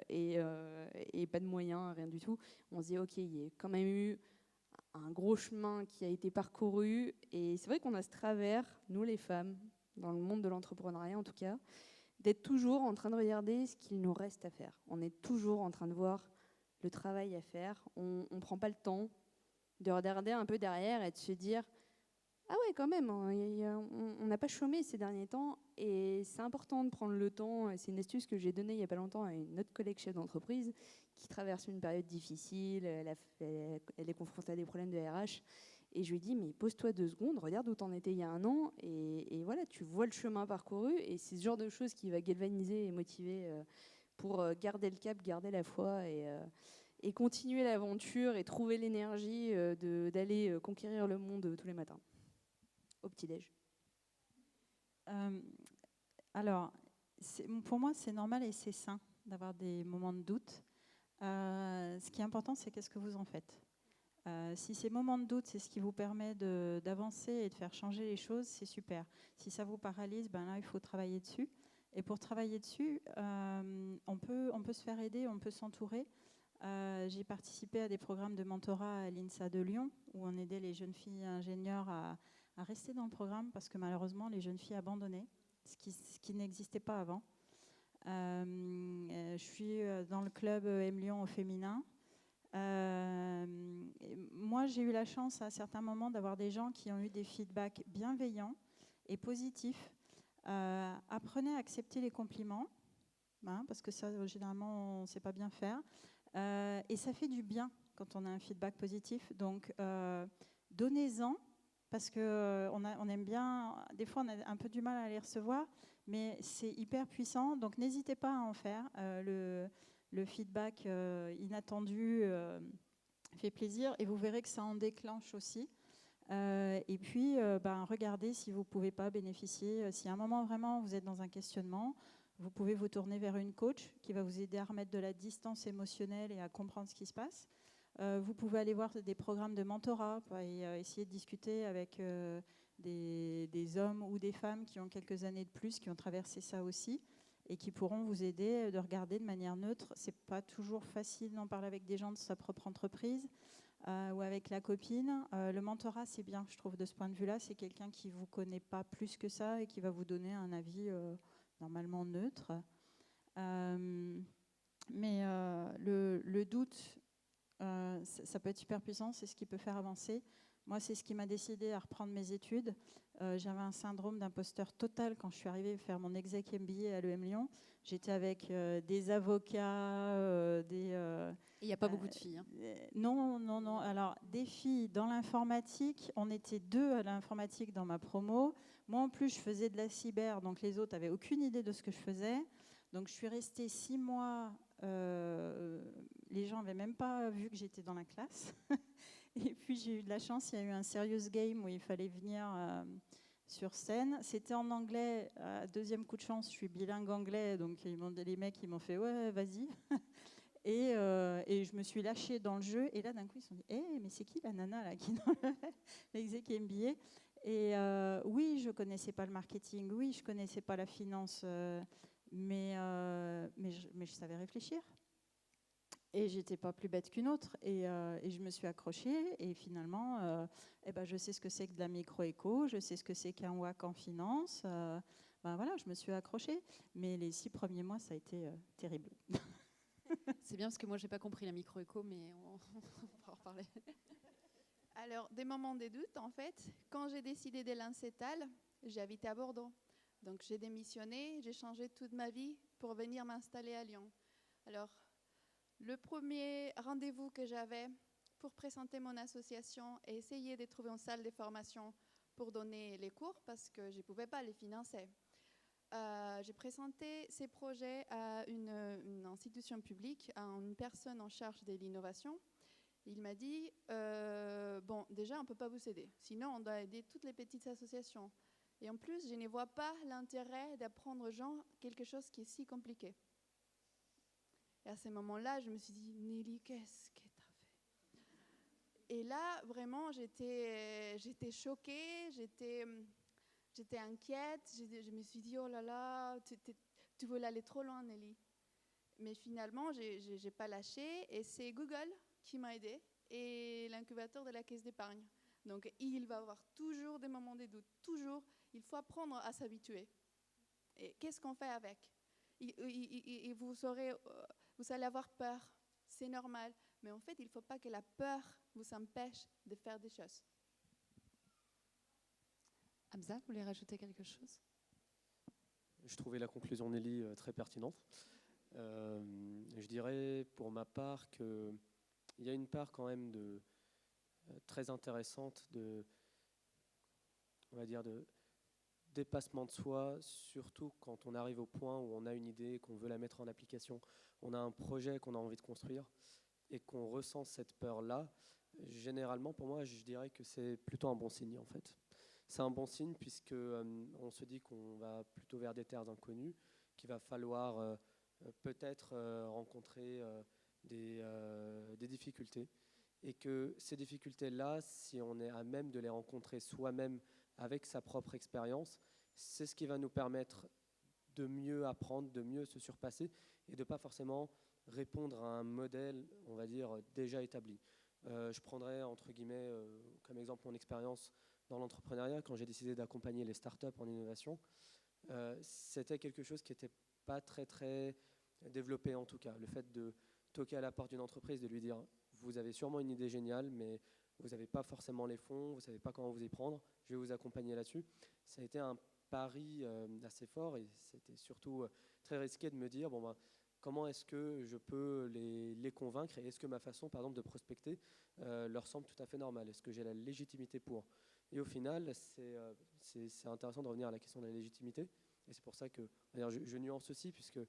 et pas de moyens, rien du tout. On se dit ok, il y a quand même eu un gros chemin qui a été parcouru et c'est vrai qu'on a ce travers, nous les femmes, dans le monde de l'entrepreneuriat en tout cas, d'être toujours en train de regarder ce qu'il nous reste à faire. On est toujours en train de voir le travail à faire. On ne prend pas le temps de regarder un peu derrière et de se dire « Ah ouais, quand même, on n'a pas chômé ces derniers temps. » Et c'est important de prendre le temps. C'est une astuce que j'ai donnée il n'y a pas longtemps à une autre collègue chef d'entreprise qui traverse une période difficile. Elle est confrontée à des problèmes de RH. Et je lui ai dit, mais pose-toi 2 secondes, regarde où t'en étais il y a un an, et voilà, tu vois le chemin parcouru, et c'est ce genre de choses qui va galvaniser et motiver pour garder le cap, garder la foi, et continuer l'aventure, et trouver l'énergie d'aller conquérir le monde tous les matins, au petit-déj. Alors, pour moi, c'est normal et c'est sain d'avoir des moments de doute. Ce qui est important, c'est qu'est-ce que vous en faites. Si ces moments de doute, c'est ce qui vous permet d'avancer et de faire changer les choses, c'est super. Si ça vous paralyse, ben là, il faut travailler dessus. Et pour travailler dessus, on peut se faire aider, on peut s'entourer. J'ai participé à des programmes de mentorat à l'INSA de Lyon, où on aidait les jeunes filles ingénieures à rester dans le programme, parce que malheureusement, les jeunes filles abandonnaient, ce qui n'existait pas avant. Je suis dans le club M Lyon au féminin. Moi, j'ai eu la chance à certains moments d'avoir des gens qui ont eu des feedbacks bienveillants et positifs. Apprenez à accepter les compliments, parce que ça, généralement, on ne sait pas bien faire. Et ça fait du bien quand on a un feedback positif. Donc, donnez-en, parce qu'on aime bien, des fois, on a un peu du mal à les recevoir, mais c'est hyper puissant. Donc, n'hésitez pas à en faire. Le feedback inattendu fait plaisir et vous verrez que ça en déclenche aussi. Et puis, regardez si vous ne pouvez pas bénéficier. Si à un moment vraiment vous êtes dans un questionnement, vous pouvez vous tourner vers une coach qui va vous aider à remettre de la distance émotionnelle et à comprendre ce qui se passe. Vous pouvez aller voir des programmes de mentorat et essayer de discuter avec des hommes ou des femmes qui ont quelques années de plus, qui ont traversé ça aussi, et qui pourront vous aider de regarder de manière neutre. C'est pas toujours facile d'en parler avec des gens de sa propre entreprise ou avec la copine. Le mentorat, c'est bien, je trouve, de ce point de vue-là. C'est quelqu'un qui vous connaît pas plus que ça et qui va vous donner un avis normalement neutre. Mais le doute, ça peut être super puissant, c'est ce qui peut faire avancer. Moi, c'est ce qui m'a décidé à reprendre mes études. J'avais un syndrome d'imposteur total quand je suis arrivée faire mon exec MBA à l'EM Lyon. J'étais avec des avocats, Il n'y a pas beaucoup de filles. Non. Alors, des filles dans l'informatique, on était 2 à l'informatique dans ma promo. Moi, en plus, je faisais de la cyber, donc les autres n'avaient aucune idée de ce que je faisais. Donc, je suis restée 6 mois. Les gens n'avaient même pas vu que j'étais dans la classe. Et puis j'ai eu de la chance, il y a eu un serious game où il fallait venir sur scène. C'était en anglais, deuxième coup de chance, je suis bilingue anglais, donc les mecs ils m'ont fait ouais vas-y. Et je me suis lâchée dans le jeu, et là d'un coup ils se sont dit mais c'est qui la nana là qui est dans l'exec MBA? Et oui, je connaissais pas le marketing, oui, je connaissais pas la finance, mais je savais réfléchir. Et j'étais pas plus bête qu'une autre, et je me suis accrochée, et finalement, je sais ce que c'est que de la micro-éco, je sais ce que c'est qu'un WAC en finance, voilà, je me suis accrochée, mais les 6 premiers mois, ça a été terrible. C'est bien parce que moi, j'ai pas compris la micro-éco, mais on va en reparler. Alors, des moments de doute, en fait, quand j'ai décidé de lancer TAL, j'ai habité à Bordeaux. Donc, j'ai démissionné, j'ai changé toute ma vie pour venir m'installer à Lyon. Alors, le premier rendez-vous que j'avais pour présenter mon association et essayer de trouver une salle de formation pour donner les cours parce que je ne pouvais pas les financer. J'ai présenté ces projets à une institution publique, à une personne en charge de l'innovation. Il m'a dit, déjà on ne peut pas vous aider, sinon on doit aider toutes les petites associations. Et en plus, je ne vois pas l'intérêt d'apprendre aux gens quelque chose qui est si compliqué. Et à ce moment-là, je me suis dit, Nelly, qu'est-ce que tu as fait? Et là, vraiment, j'étais choquée, j'étais inquiète. Je me suis dit, oh là là, tu veux aller trop loin, Nelly. Mais finalement, je n'ai pas lâché. Et c'est Google qui m'a aidée et l'incubateur de la caisse d'épargne. Donc, il va y avoir toujours des moments de doute, toujours. Il faut apprendre à s'habituer. Et qu'est-ce qu'on fait avec? Et vous allez avoir peur, c'est normal. Mais en fait, il ne faut pas que la peur vous empêche de faire des choses. Hamza, vous voulez rajouter quelque chose? Je trouvais la conclusion de Nelly très pertinente. Je dirais pour ma part qu'il y a une part quand même très intéressante on va dire de dépassement de soi, surtout quand on arrive au point où on a une idée, qu'on veut la mettre en application, on a un projet qu'on a envie de construire et qu'on ressent cette peur-là. Généralement, pour moi, je dirais que c'est plutôt un bon signe en fait. C'est un bon signe puisque on se dit qu'on va plutôt vers des terres inconnues, qu'il va falloir peut-être rencontrer des difficultés et que ces difficultés-là, si on est à même de les rencontrer soi-même avec sa propre expérience, c'est ce qui va nous permettre de mieux apprendre, de mieux se surpasser et de ne pas forcément répondre à un modèle, on va dire, déjà établi. Je prendrais, entre guillemets, comme exemple mon expérience dans l'entrepreneuriat, quand j'ai décidé d'accompagner les startups en innovation, c'était quelque chose qui n'était pas très développé en tout cas. Le fait de toquer à la porte d'une entreprise, de lui dire « vous avez sûrement une idée géniale, mais vous n'avez pas forcément les fonds, vous ne savez pas comment vous y prendre, je vais vous accompagner là-dessus ». Ça a été un pari assez fort et c'était surtout très risqué de me dire comment est-ce que je peux les convaincre et est-ce que ma façon, par exemple, de prospecter leur semble tout à fait normale? Est-ce que j'ai la légitimité pour? Et au final, c'est intéressant de revenir à la question de la légitimité. Et c'est pour ça que je nuance aussi, puisque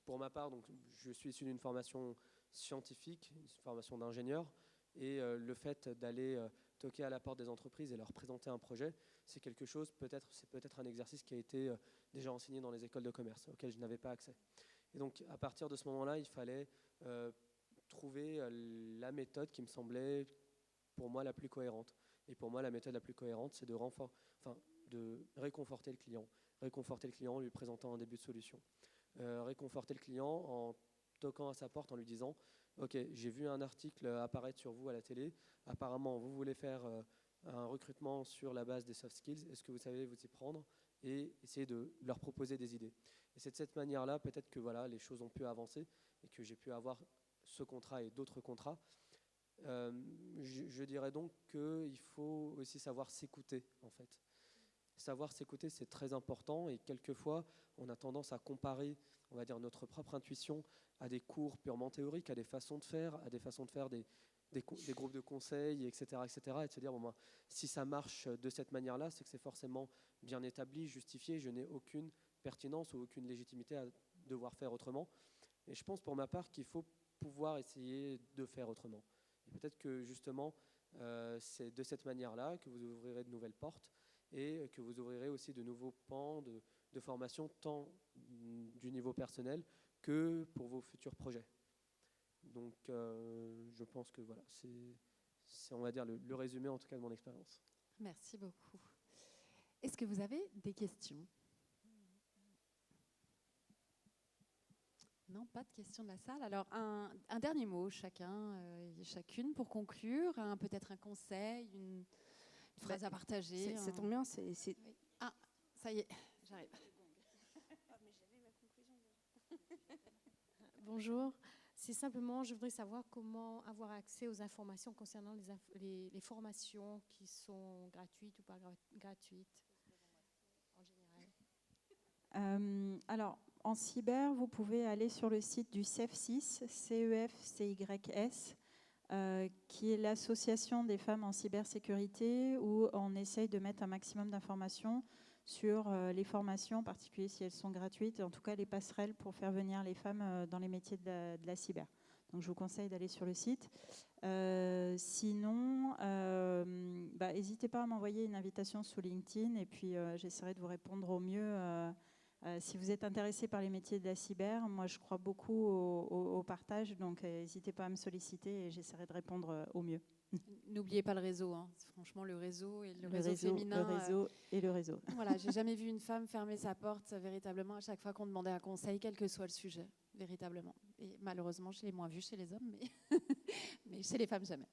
pour ma part, donc, je suis issu d'une formation scientifique, une formation d'ingénieur, et le fait d'aller toquer à la porte des entreprises et leur présenter un projet, c'est quelque chose, c'est peut-être un exercice qui a été déjà enseigné dans les écoles de commerce, auquel je n'avais pas accès. Et donc, à partir de ce moment-là, il fallait trouver la méthode qui me semblait, pour moi, la plus cohérente. Et pour moi, la méthode la plus cohérente, c'est de réconforter le client. Réconforter le client en lui présentant un début de solution. Réconforter le client en toquant à sa porte, en lui disant « Ok, j'ai vu un article apparaître sur vous à la télé. Apparemment, vous voulez faire un recrutement sur la base des soft skills. Est-ce que vous savez vous y prendre ?» Et essayer de leur proposer des idées. Et c'est de cette manière-là, peut-être que les choses ont pu avancer et que j'ai pu avoir ce contrat et d'autres contrats. Je dirais donc qu'il faut aussi savoir s'écouter, en fait. Savoir s'écouter, c'est très important et quelquefois, on a tendance à comparer, on va dire, notre propre intuition à des cours purement théoriques, à des façons de faire, des groupes de conseils, etc., etc. Et de se dire, si ça marche de cette manière-là, c'est que c'est forcément bien établi, justifié, je n'ai aucune pertinence ou aucune légitimité à devoir faire autrement. Et je pense pour ma part qu'il faut pouvoir essayer de faire autrement. Et peut-être que justement, c'est de cette manière-là que vous ouvrirez de nouvelles portes et que vous ouvrirez aussi de nouveaux pans de formation, tant du niveau personnel que pour vos futurs projets. Donc, je pense que c'est on va dire, le résumé en tout cas de mon expérience. Merci beaucoup. Est-ce que vous avez des questions? Non, pas de questions de la salle. Alors, un dernier mot, chacun et chacune, pour conclure. Peut-être un conseil, une phrase à partager. Ça tombe bien, Oui. Ah, ça y est, j'arrive. Bonjour. C'est simplement, je voudrais savoir comment avoir accès aux informations concernant les formations qui sont gratuites ou pas gratuites en général. Alors, en cyber, vous pouvez aller sur le site du CEF6, CEFCYS, qui est l'association des femmes en cybersécurité, où on essaye de mettre un maximum d'informations sur les formations, en particulier si elles sont gratuites, en tout cas les passerelles pour faire venir les femmes dans les métiers de la cyber. Donc je vous conseille d'aller sur le site. Sinon, n'hésitez pas à m'envoyer une invitation sur LinkedIn et puis j'essaierai de vous répondre au mieux. Si vous êtes intéressé par les métiers de la cyber, moi je crois beaucoup au partage, donc n'hésitez pas à me solliciter et j'essaierai de répondre au mieux. N'oubliez pas le réseau, hein. Franchement le réseau et le réseau féminin. Le réseau et le réseau. Voilà, j'ai jamais vu une femme fermer sa porte véritablement à chaque fois qu'on demandait un conseil, quel que soit le sujet, véritablement. Et malheureusement, je l'ai moins vu chez les hommes, mais chez les femmes jamais.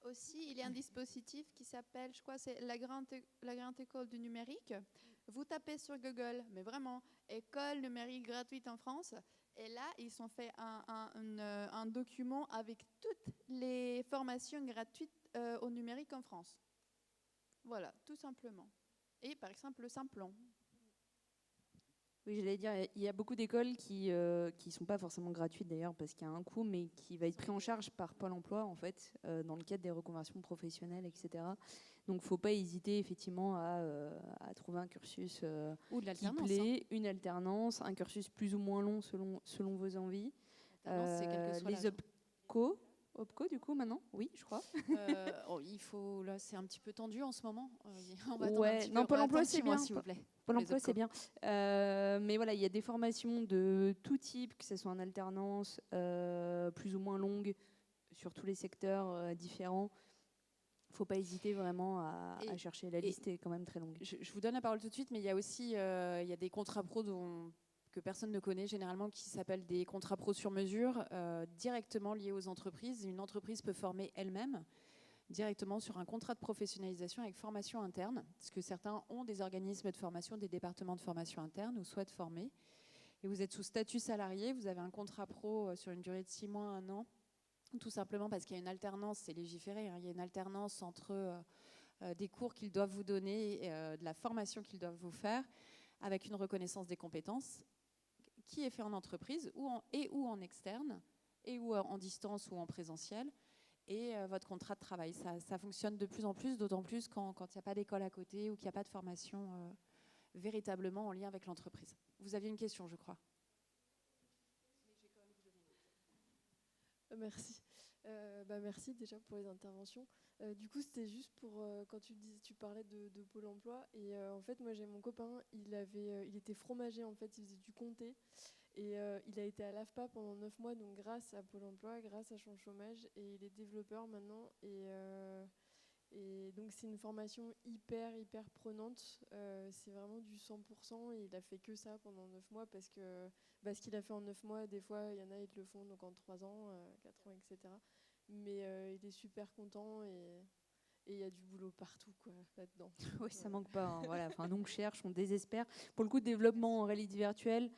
aussi, il y a un dispositif qui s'appelle, je crois, c'est la grande école du numérique. Vous tapez sur Google, mais vraiment, école numérique gratuite en France. Et là, ils ont fait un document avec toutes les formations gratuites au numérique en France. Voilà, tout simplement. Et par exemple, le Simplon. Oui, j'allais dire, il y a beaucoup d'écoles qui sont pas forcément gratuites d'ailleurs parce qu'il y a un coût, mais qui va être pris en charge par Pôle emploi en fait, dans le cadre des reconversions professionnelles, etc. Donc, faut pas hésiter effectivement à trouver un cursus ou de qui plaît, une alternance, un cursus plus ou moins long selon vos envies. C'est quel que soit les OPCO du coup maintenant, oui, je crois. Il faut, là, c'est un petit peu tendu en ce moment. On va non, Pôle emploi c'est bien. s'il vous plaît. Pôle emploi c'est bien. Mais voilà, il y a des formations de tout type, que ce soit en alternance, plus ou moins longue, sur tous les secteurs différents. Il ne faut pas hésiter vraiment à chercher. La liste est quand même très longue. Je vous donne la parole tout de suite, mais il y a aussi il y a des contrats pro que personne ne connaît généralement, qui s'appellent des contrats pro sur mesure, directement liés aux entreprises. Une entreprise peut former elle-même directement sur un contrat de professionnalisation avec formation interne, parce que certains ont des organismes de formation, des départements de formation interne ou souhaitent former. Et vous êtes sous statut salarié, vous avez un contrat pro sur une durée de 6 mois, 1 an, tout simplement parce qu'il y a une alternance, c'est légiféré, il y a une alternance entre des cours qu'ils doivent vous donner, de la formation qu'ils doivent vous faire, avec une reconnaissance des compétences, qui est fait en entreprise ou en externe, et ou en distance ou en présentiel, et votre contrat de travail. Ça fonctionne de plus en plus, d'autant plus quand il n'y a pas d'école à côté ou qu'il n'y a pas de formation véritablement en lien avec l'entreprise. Vous aviez une question, je crois. Merci. Merci déjà pour les interventions. Du coup, c'était juste pour quand tu parlais de Pôle emploi. Et en fait, moi, j'ai mon copain, il était fromager, en fait, il faisait du comté. Et il a été à l'AFPA pendant 9 mois, donc grâce à Pôle emploi, grâce à son chômage. Et il est développeur maintenant. Et donc, c'est une formation hyper prenante. C'est vraiment du 100%. Et il a fait que ça pendant 9 mois parce que ce qu'il a fait en 9 mois, des fois, il y en a, ils le font donc en 3 ans, 4 ans, etc. Mais il est super content et il y a du boulot partout là-dedans. Oui, ça manque pas. Hein, voilà. Enfin, nous, on cherche, on désespère. Pour le coup, développement en réalité virtuelle,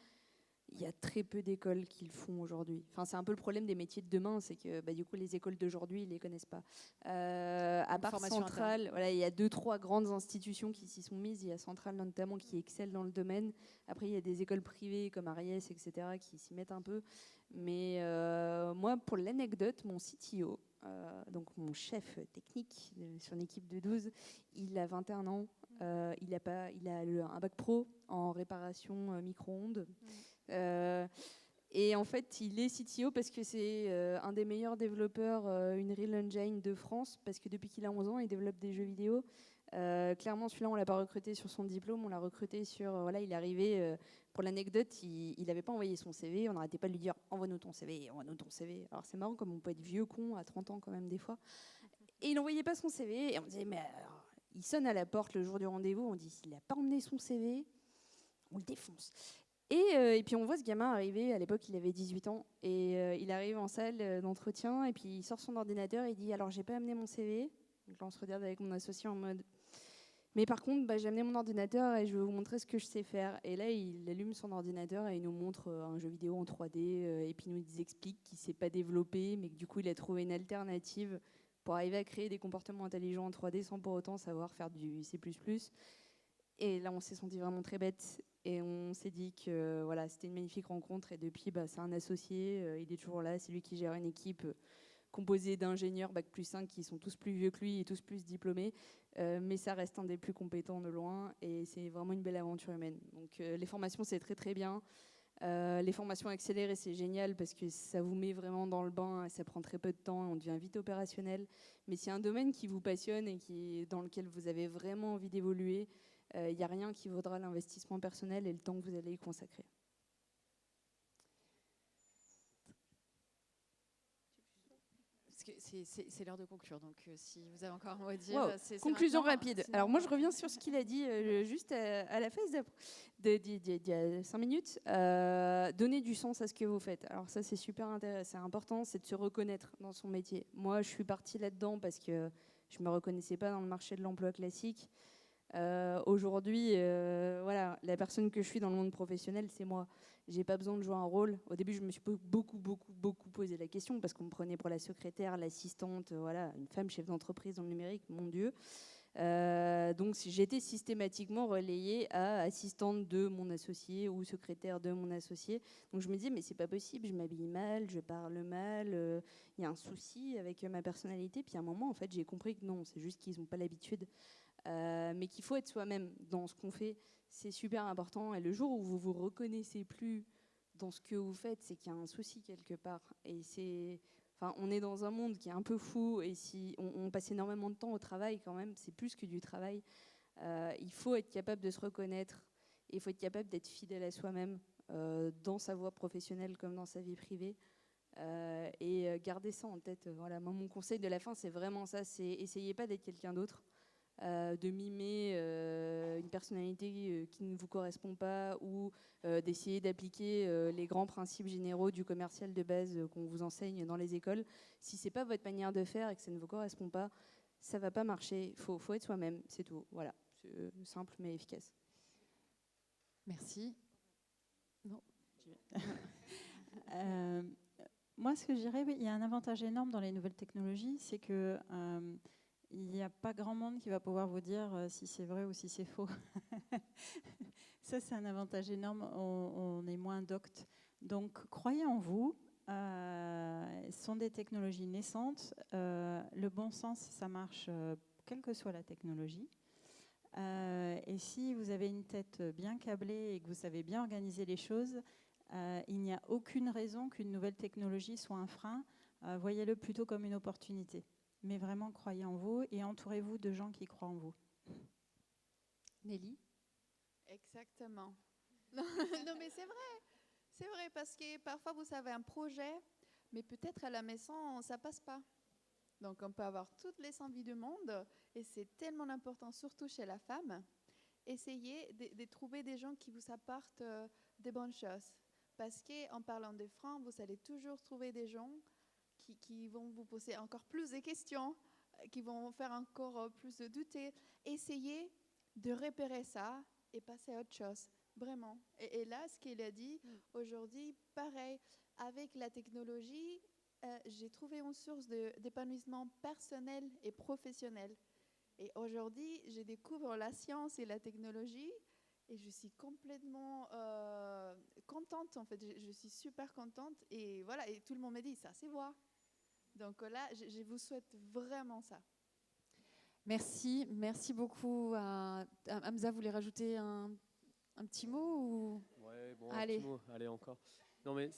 il y a très peu d'écoles qui le font aujourd'hui. Enfin, c'est un peu le problème des métiers de demain, c'est que du coup, les écoles d'aujourd'hui, ils ne les connaissent pas. À part Centrale, voilà, il y a 2-3 grandes institutions qui s'y sont mises. Il y a Centrale notamment qui excelle dans le domaine. Après, il y a des écoles privées comme Ariès, etc., qui s'y mettent un peu. Mais moi, pour l'anecdote, mon CTO, donc mon chef technique sur une équipe de 12, il a 21 ans. Il a un bac pro en réparation micro-ondes. Et en fait, il est CTO parce que c'est un des meilleurs développeurs Unreal Engine de France, parce que depuis qu'il a 11 ans, il développe des jeux vidéo. Clairement, celui-là, on l'a pas recruté sur son diplôme, on l'a recruté sur... il est arrivé, pour l'anecdote, il n'avait pas envoyé son CV, on n'arrêtait pas de lui dire « envoie-nous ton CV, envoie-nous ton CV ». Alors c'est marrant, comme on peut être vieux con à 30 ans quand même des fois. Et il n'envoyait pas son CV, et on disait « mais alors, il sonne à la porte le jour du rendez-vous, on dit « s'il n'a pas emmené son CV, on le défonce ». Et puis on voit ce gamin arriver, à l'époque il avait 18 ans, et il arrive en salle d'entretien, et puis il sort son ordinateur et il dit « alors j'ai pas amené mon CV ». Donc là on se regarde avec mon associé en mode « mais par contre j'ai amené mon ordinateur et je vais vous montrer ce que je sais faire ». Et là il allume son ordinateur et il nous montre un jeu vidéo en 3D, et puis il nous explique qu'il ne s'est pas développé, mais que du coup il a trouvé une alternative pour arriver à créer des comportements intelligents en 3D sans pour autant savoir faire du C++. Et là on s'est senti vraiment très bête. Et on s'est dit que c'était une magnifique rencontre. Et depuis, c'est un associé. Il est toujours là. C'est lui qui gère une équipe composée d'ingénieurs Bac+5 qui sont tous plus vieux que lui et tous plus diplômés. Mais ça reste un des plus compétents de loin. Et c'est vraiment une belle aventure humaine. Donc les formations, c'est très très bien. Les formations accélérées, c'est génial parce que ça vous met vraiment dans le bain. Ça prend très peu de temps. On devient vite opérationnel. Mais c'est un domaine qui vous passionne et dans lequel vous avez vraiment envie d'évoluer. Il n'y a rien qui vaudra l'investissement personnel et le temps que vous allez y consacrer. que c'est l'heure de conclure, donc si vous avez encore un mot à dire, Wow. c'est Conclusion maintenant, rapide. sinon, Alors moi, je reviens sur ce qu'il a dit juste à la phase d'il y a 5 minutes. Donner du sens à ce que vous faites. Alors ça, c'est super intéressant, c'est important, c'est de se reconnaître dans son métier. Moi, je suis partie là-dedans parce que je me reconnaissais pas dans le marché de l'emploi classique. Aujourd'hui, voilà, la personne que je suis dans le monde professionnel, c'est moi. J'ai pas besoin de jouer un rôle. Au début, je me suis beaucoup posé la question parce qu'on me prenait pour la secrétaire, l'assistante, voilà, une femme chef d'entreprise dans le numérique, mon Dieu. Donc j'étais systématiquement relayée à assistante de mon associé ou secrétaire de mon associé. Donc je me disais mais c'est pas possible, je m'habille mal, je parle mal, il y a un souci avec ma personnalité. Puis à un moment en fait j'ai compris que non, c'est juste qu'ils n'ont pas l'habitude. Mais qu'il faut être soi-même dans ce qu'on fait, c'est super important. Et le jour où vous vous reconnaissez plus dans ce que vous faites, c'est qu'il y a un souci quelque part. Et enfin, on est dans un monde qui est un peu fou. Et si on passe énormément de temps au travail, quand même, c'est plus que du travail. Il faut être capable de se reconnaître. Et il faut être capable d'être fidèle à soi-même dans sa voie professionnelle comme dans sa vie privée. Et garder ça en tête. Voilà, moi, mon conseil de la fin, c'est vraiment ça. C'est essayez pas d'être quelqu'un d'autre. De mimer une personnalité qui ne vous correspond pas ou d'essayer d'appliquer les grands principes généraux du commercial de base qu'on vous enseigne dans les écoles. Si c'est pas votre manière de faire et que ça ne vous correspond pas, ça va pas marcher. Faut être soi-même, c'est tout. Voilà, c'est simple mais efficace. Merci. Non. Moi, ce que je dirais, il y a un avantage énorme dans les nouvelles technologies, c'est que il n'y a pas grand monde qui va pouvoir vous dire si c'est vrai ou si c'est faux. Ça, c'est un avantage énorme. On est moins docte. Donc, croyez en vous. Ce sont des technologies naissantes. Le bon sens, ça marche quelle que soit la technologie. Et si vous avez une tête bien câblée et que vous savez bien organiser les choses, il n'y a aucune raison qu'une nouvelle technologie soit un frein. Voyez-le plutôt comme une opportunité. Mais vraiment, croyez en vous et entourez-vous de gens qui croient en vous. Nelly ? Exactement. Non, mais c'est vrai. C'est vrai parce que parfois, vous avez un projet, mais peut-être à la maison, ça ne passe pas. Donc, on peut avoir toutes les envies du monde et c'est tellement important, surtout chez la femme. Essayez de trouver des gens qui vous apportent des bonnes choses. Parce qu'en parlant de francs, vous allez toujours trouver des gens qui vont vous poser encore plus de questions, qui vont vous faire encore plus de douter. Essayez de repérer ça et passer à autre chose, vraiment. Et là, ce qu'il a dit, aujourd'hui, pareil, avec la technologie, j'ai trouvé une source d'épanouissement personnel et professionnel. Et aujourd'hui, je découvre la science et la technologie et je suis complètement contente, en fait. Je suis super contente et voilà, et tout le monde me dit, ça c'est moi. Donc là, je vous souhaite vraiment ça. Merci beaucoup. Hamza, vous voulez rajouter un petit mot ou... Ouais, bon, allez. Un petit mot, allez encore. Non mais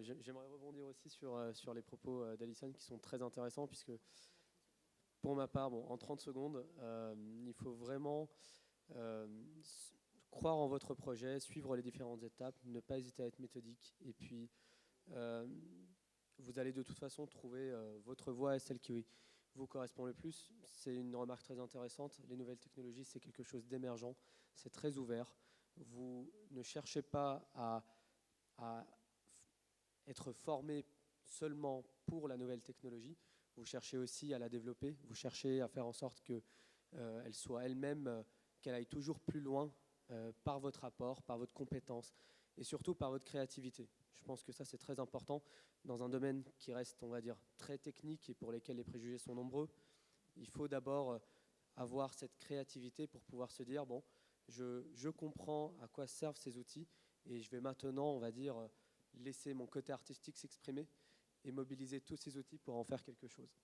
j'aimerais rebondir aussi sur les propos d'Alison qui sont très intéressants puisque pour ma part, en 30 secondes, il faut vraiment croire en votre projet, suivre les différentes étapes, ne pas hésiter à être méthodique et puis vous allez de toute façon trouver votre voie et celle qui vous correspond le plus. C'est une remarque très intéressante. Les nouvelles technologies, c'est quelque chose d'émergent, c'est très ouvert. Vous ne cherchez pas à être formé seulement pour la nouvelle technologie. Vous cherchez aussi à la développer. Vous cherchez à faire en sorte qu'elle soit elle-même, qu'elle aille toujours plus loin par votre apport, par votre compétence et surtout par votre créativité. Je pense que ça, c'est très important dans un domaine qui reste, on va dire, très technique et pour lesquels les préjugés sont nombreux. Il faut d'abord avoir cette créativité pour pouvoir se dire, bon, je comprends à quoi servent ces outils et je vais maintenant, on va dire, laisser mon côté artistique s'exprimer et mobiliser tous ces outils pour en faire quelque chose.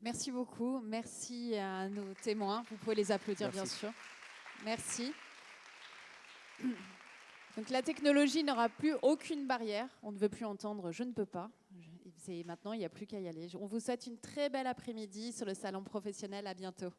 Merci beaucoup. Merci à nos témoins. Vous pouvez les applaudir, bien sûr. Merci. Donc la technologie n'aura plus aucune barrière. On ne veut plus entendre « je ne peux pas ». Maintenant, il n'y a plus qu'à y aller. On vous souhaite une très belle après-midi sur le salon professionnel. À bientôt.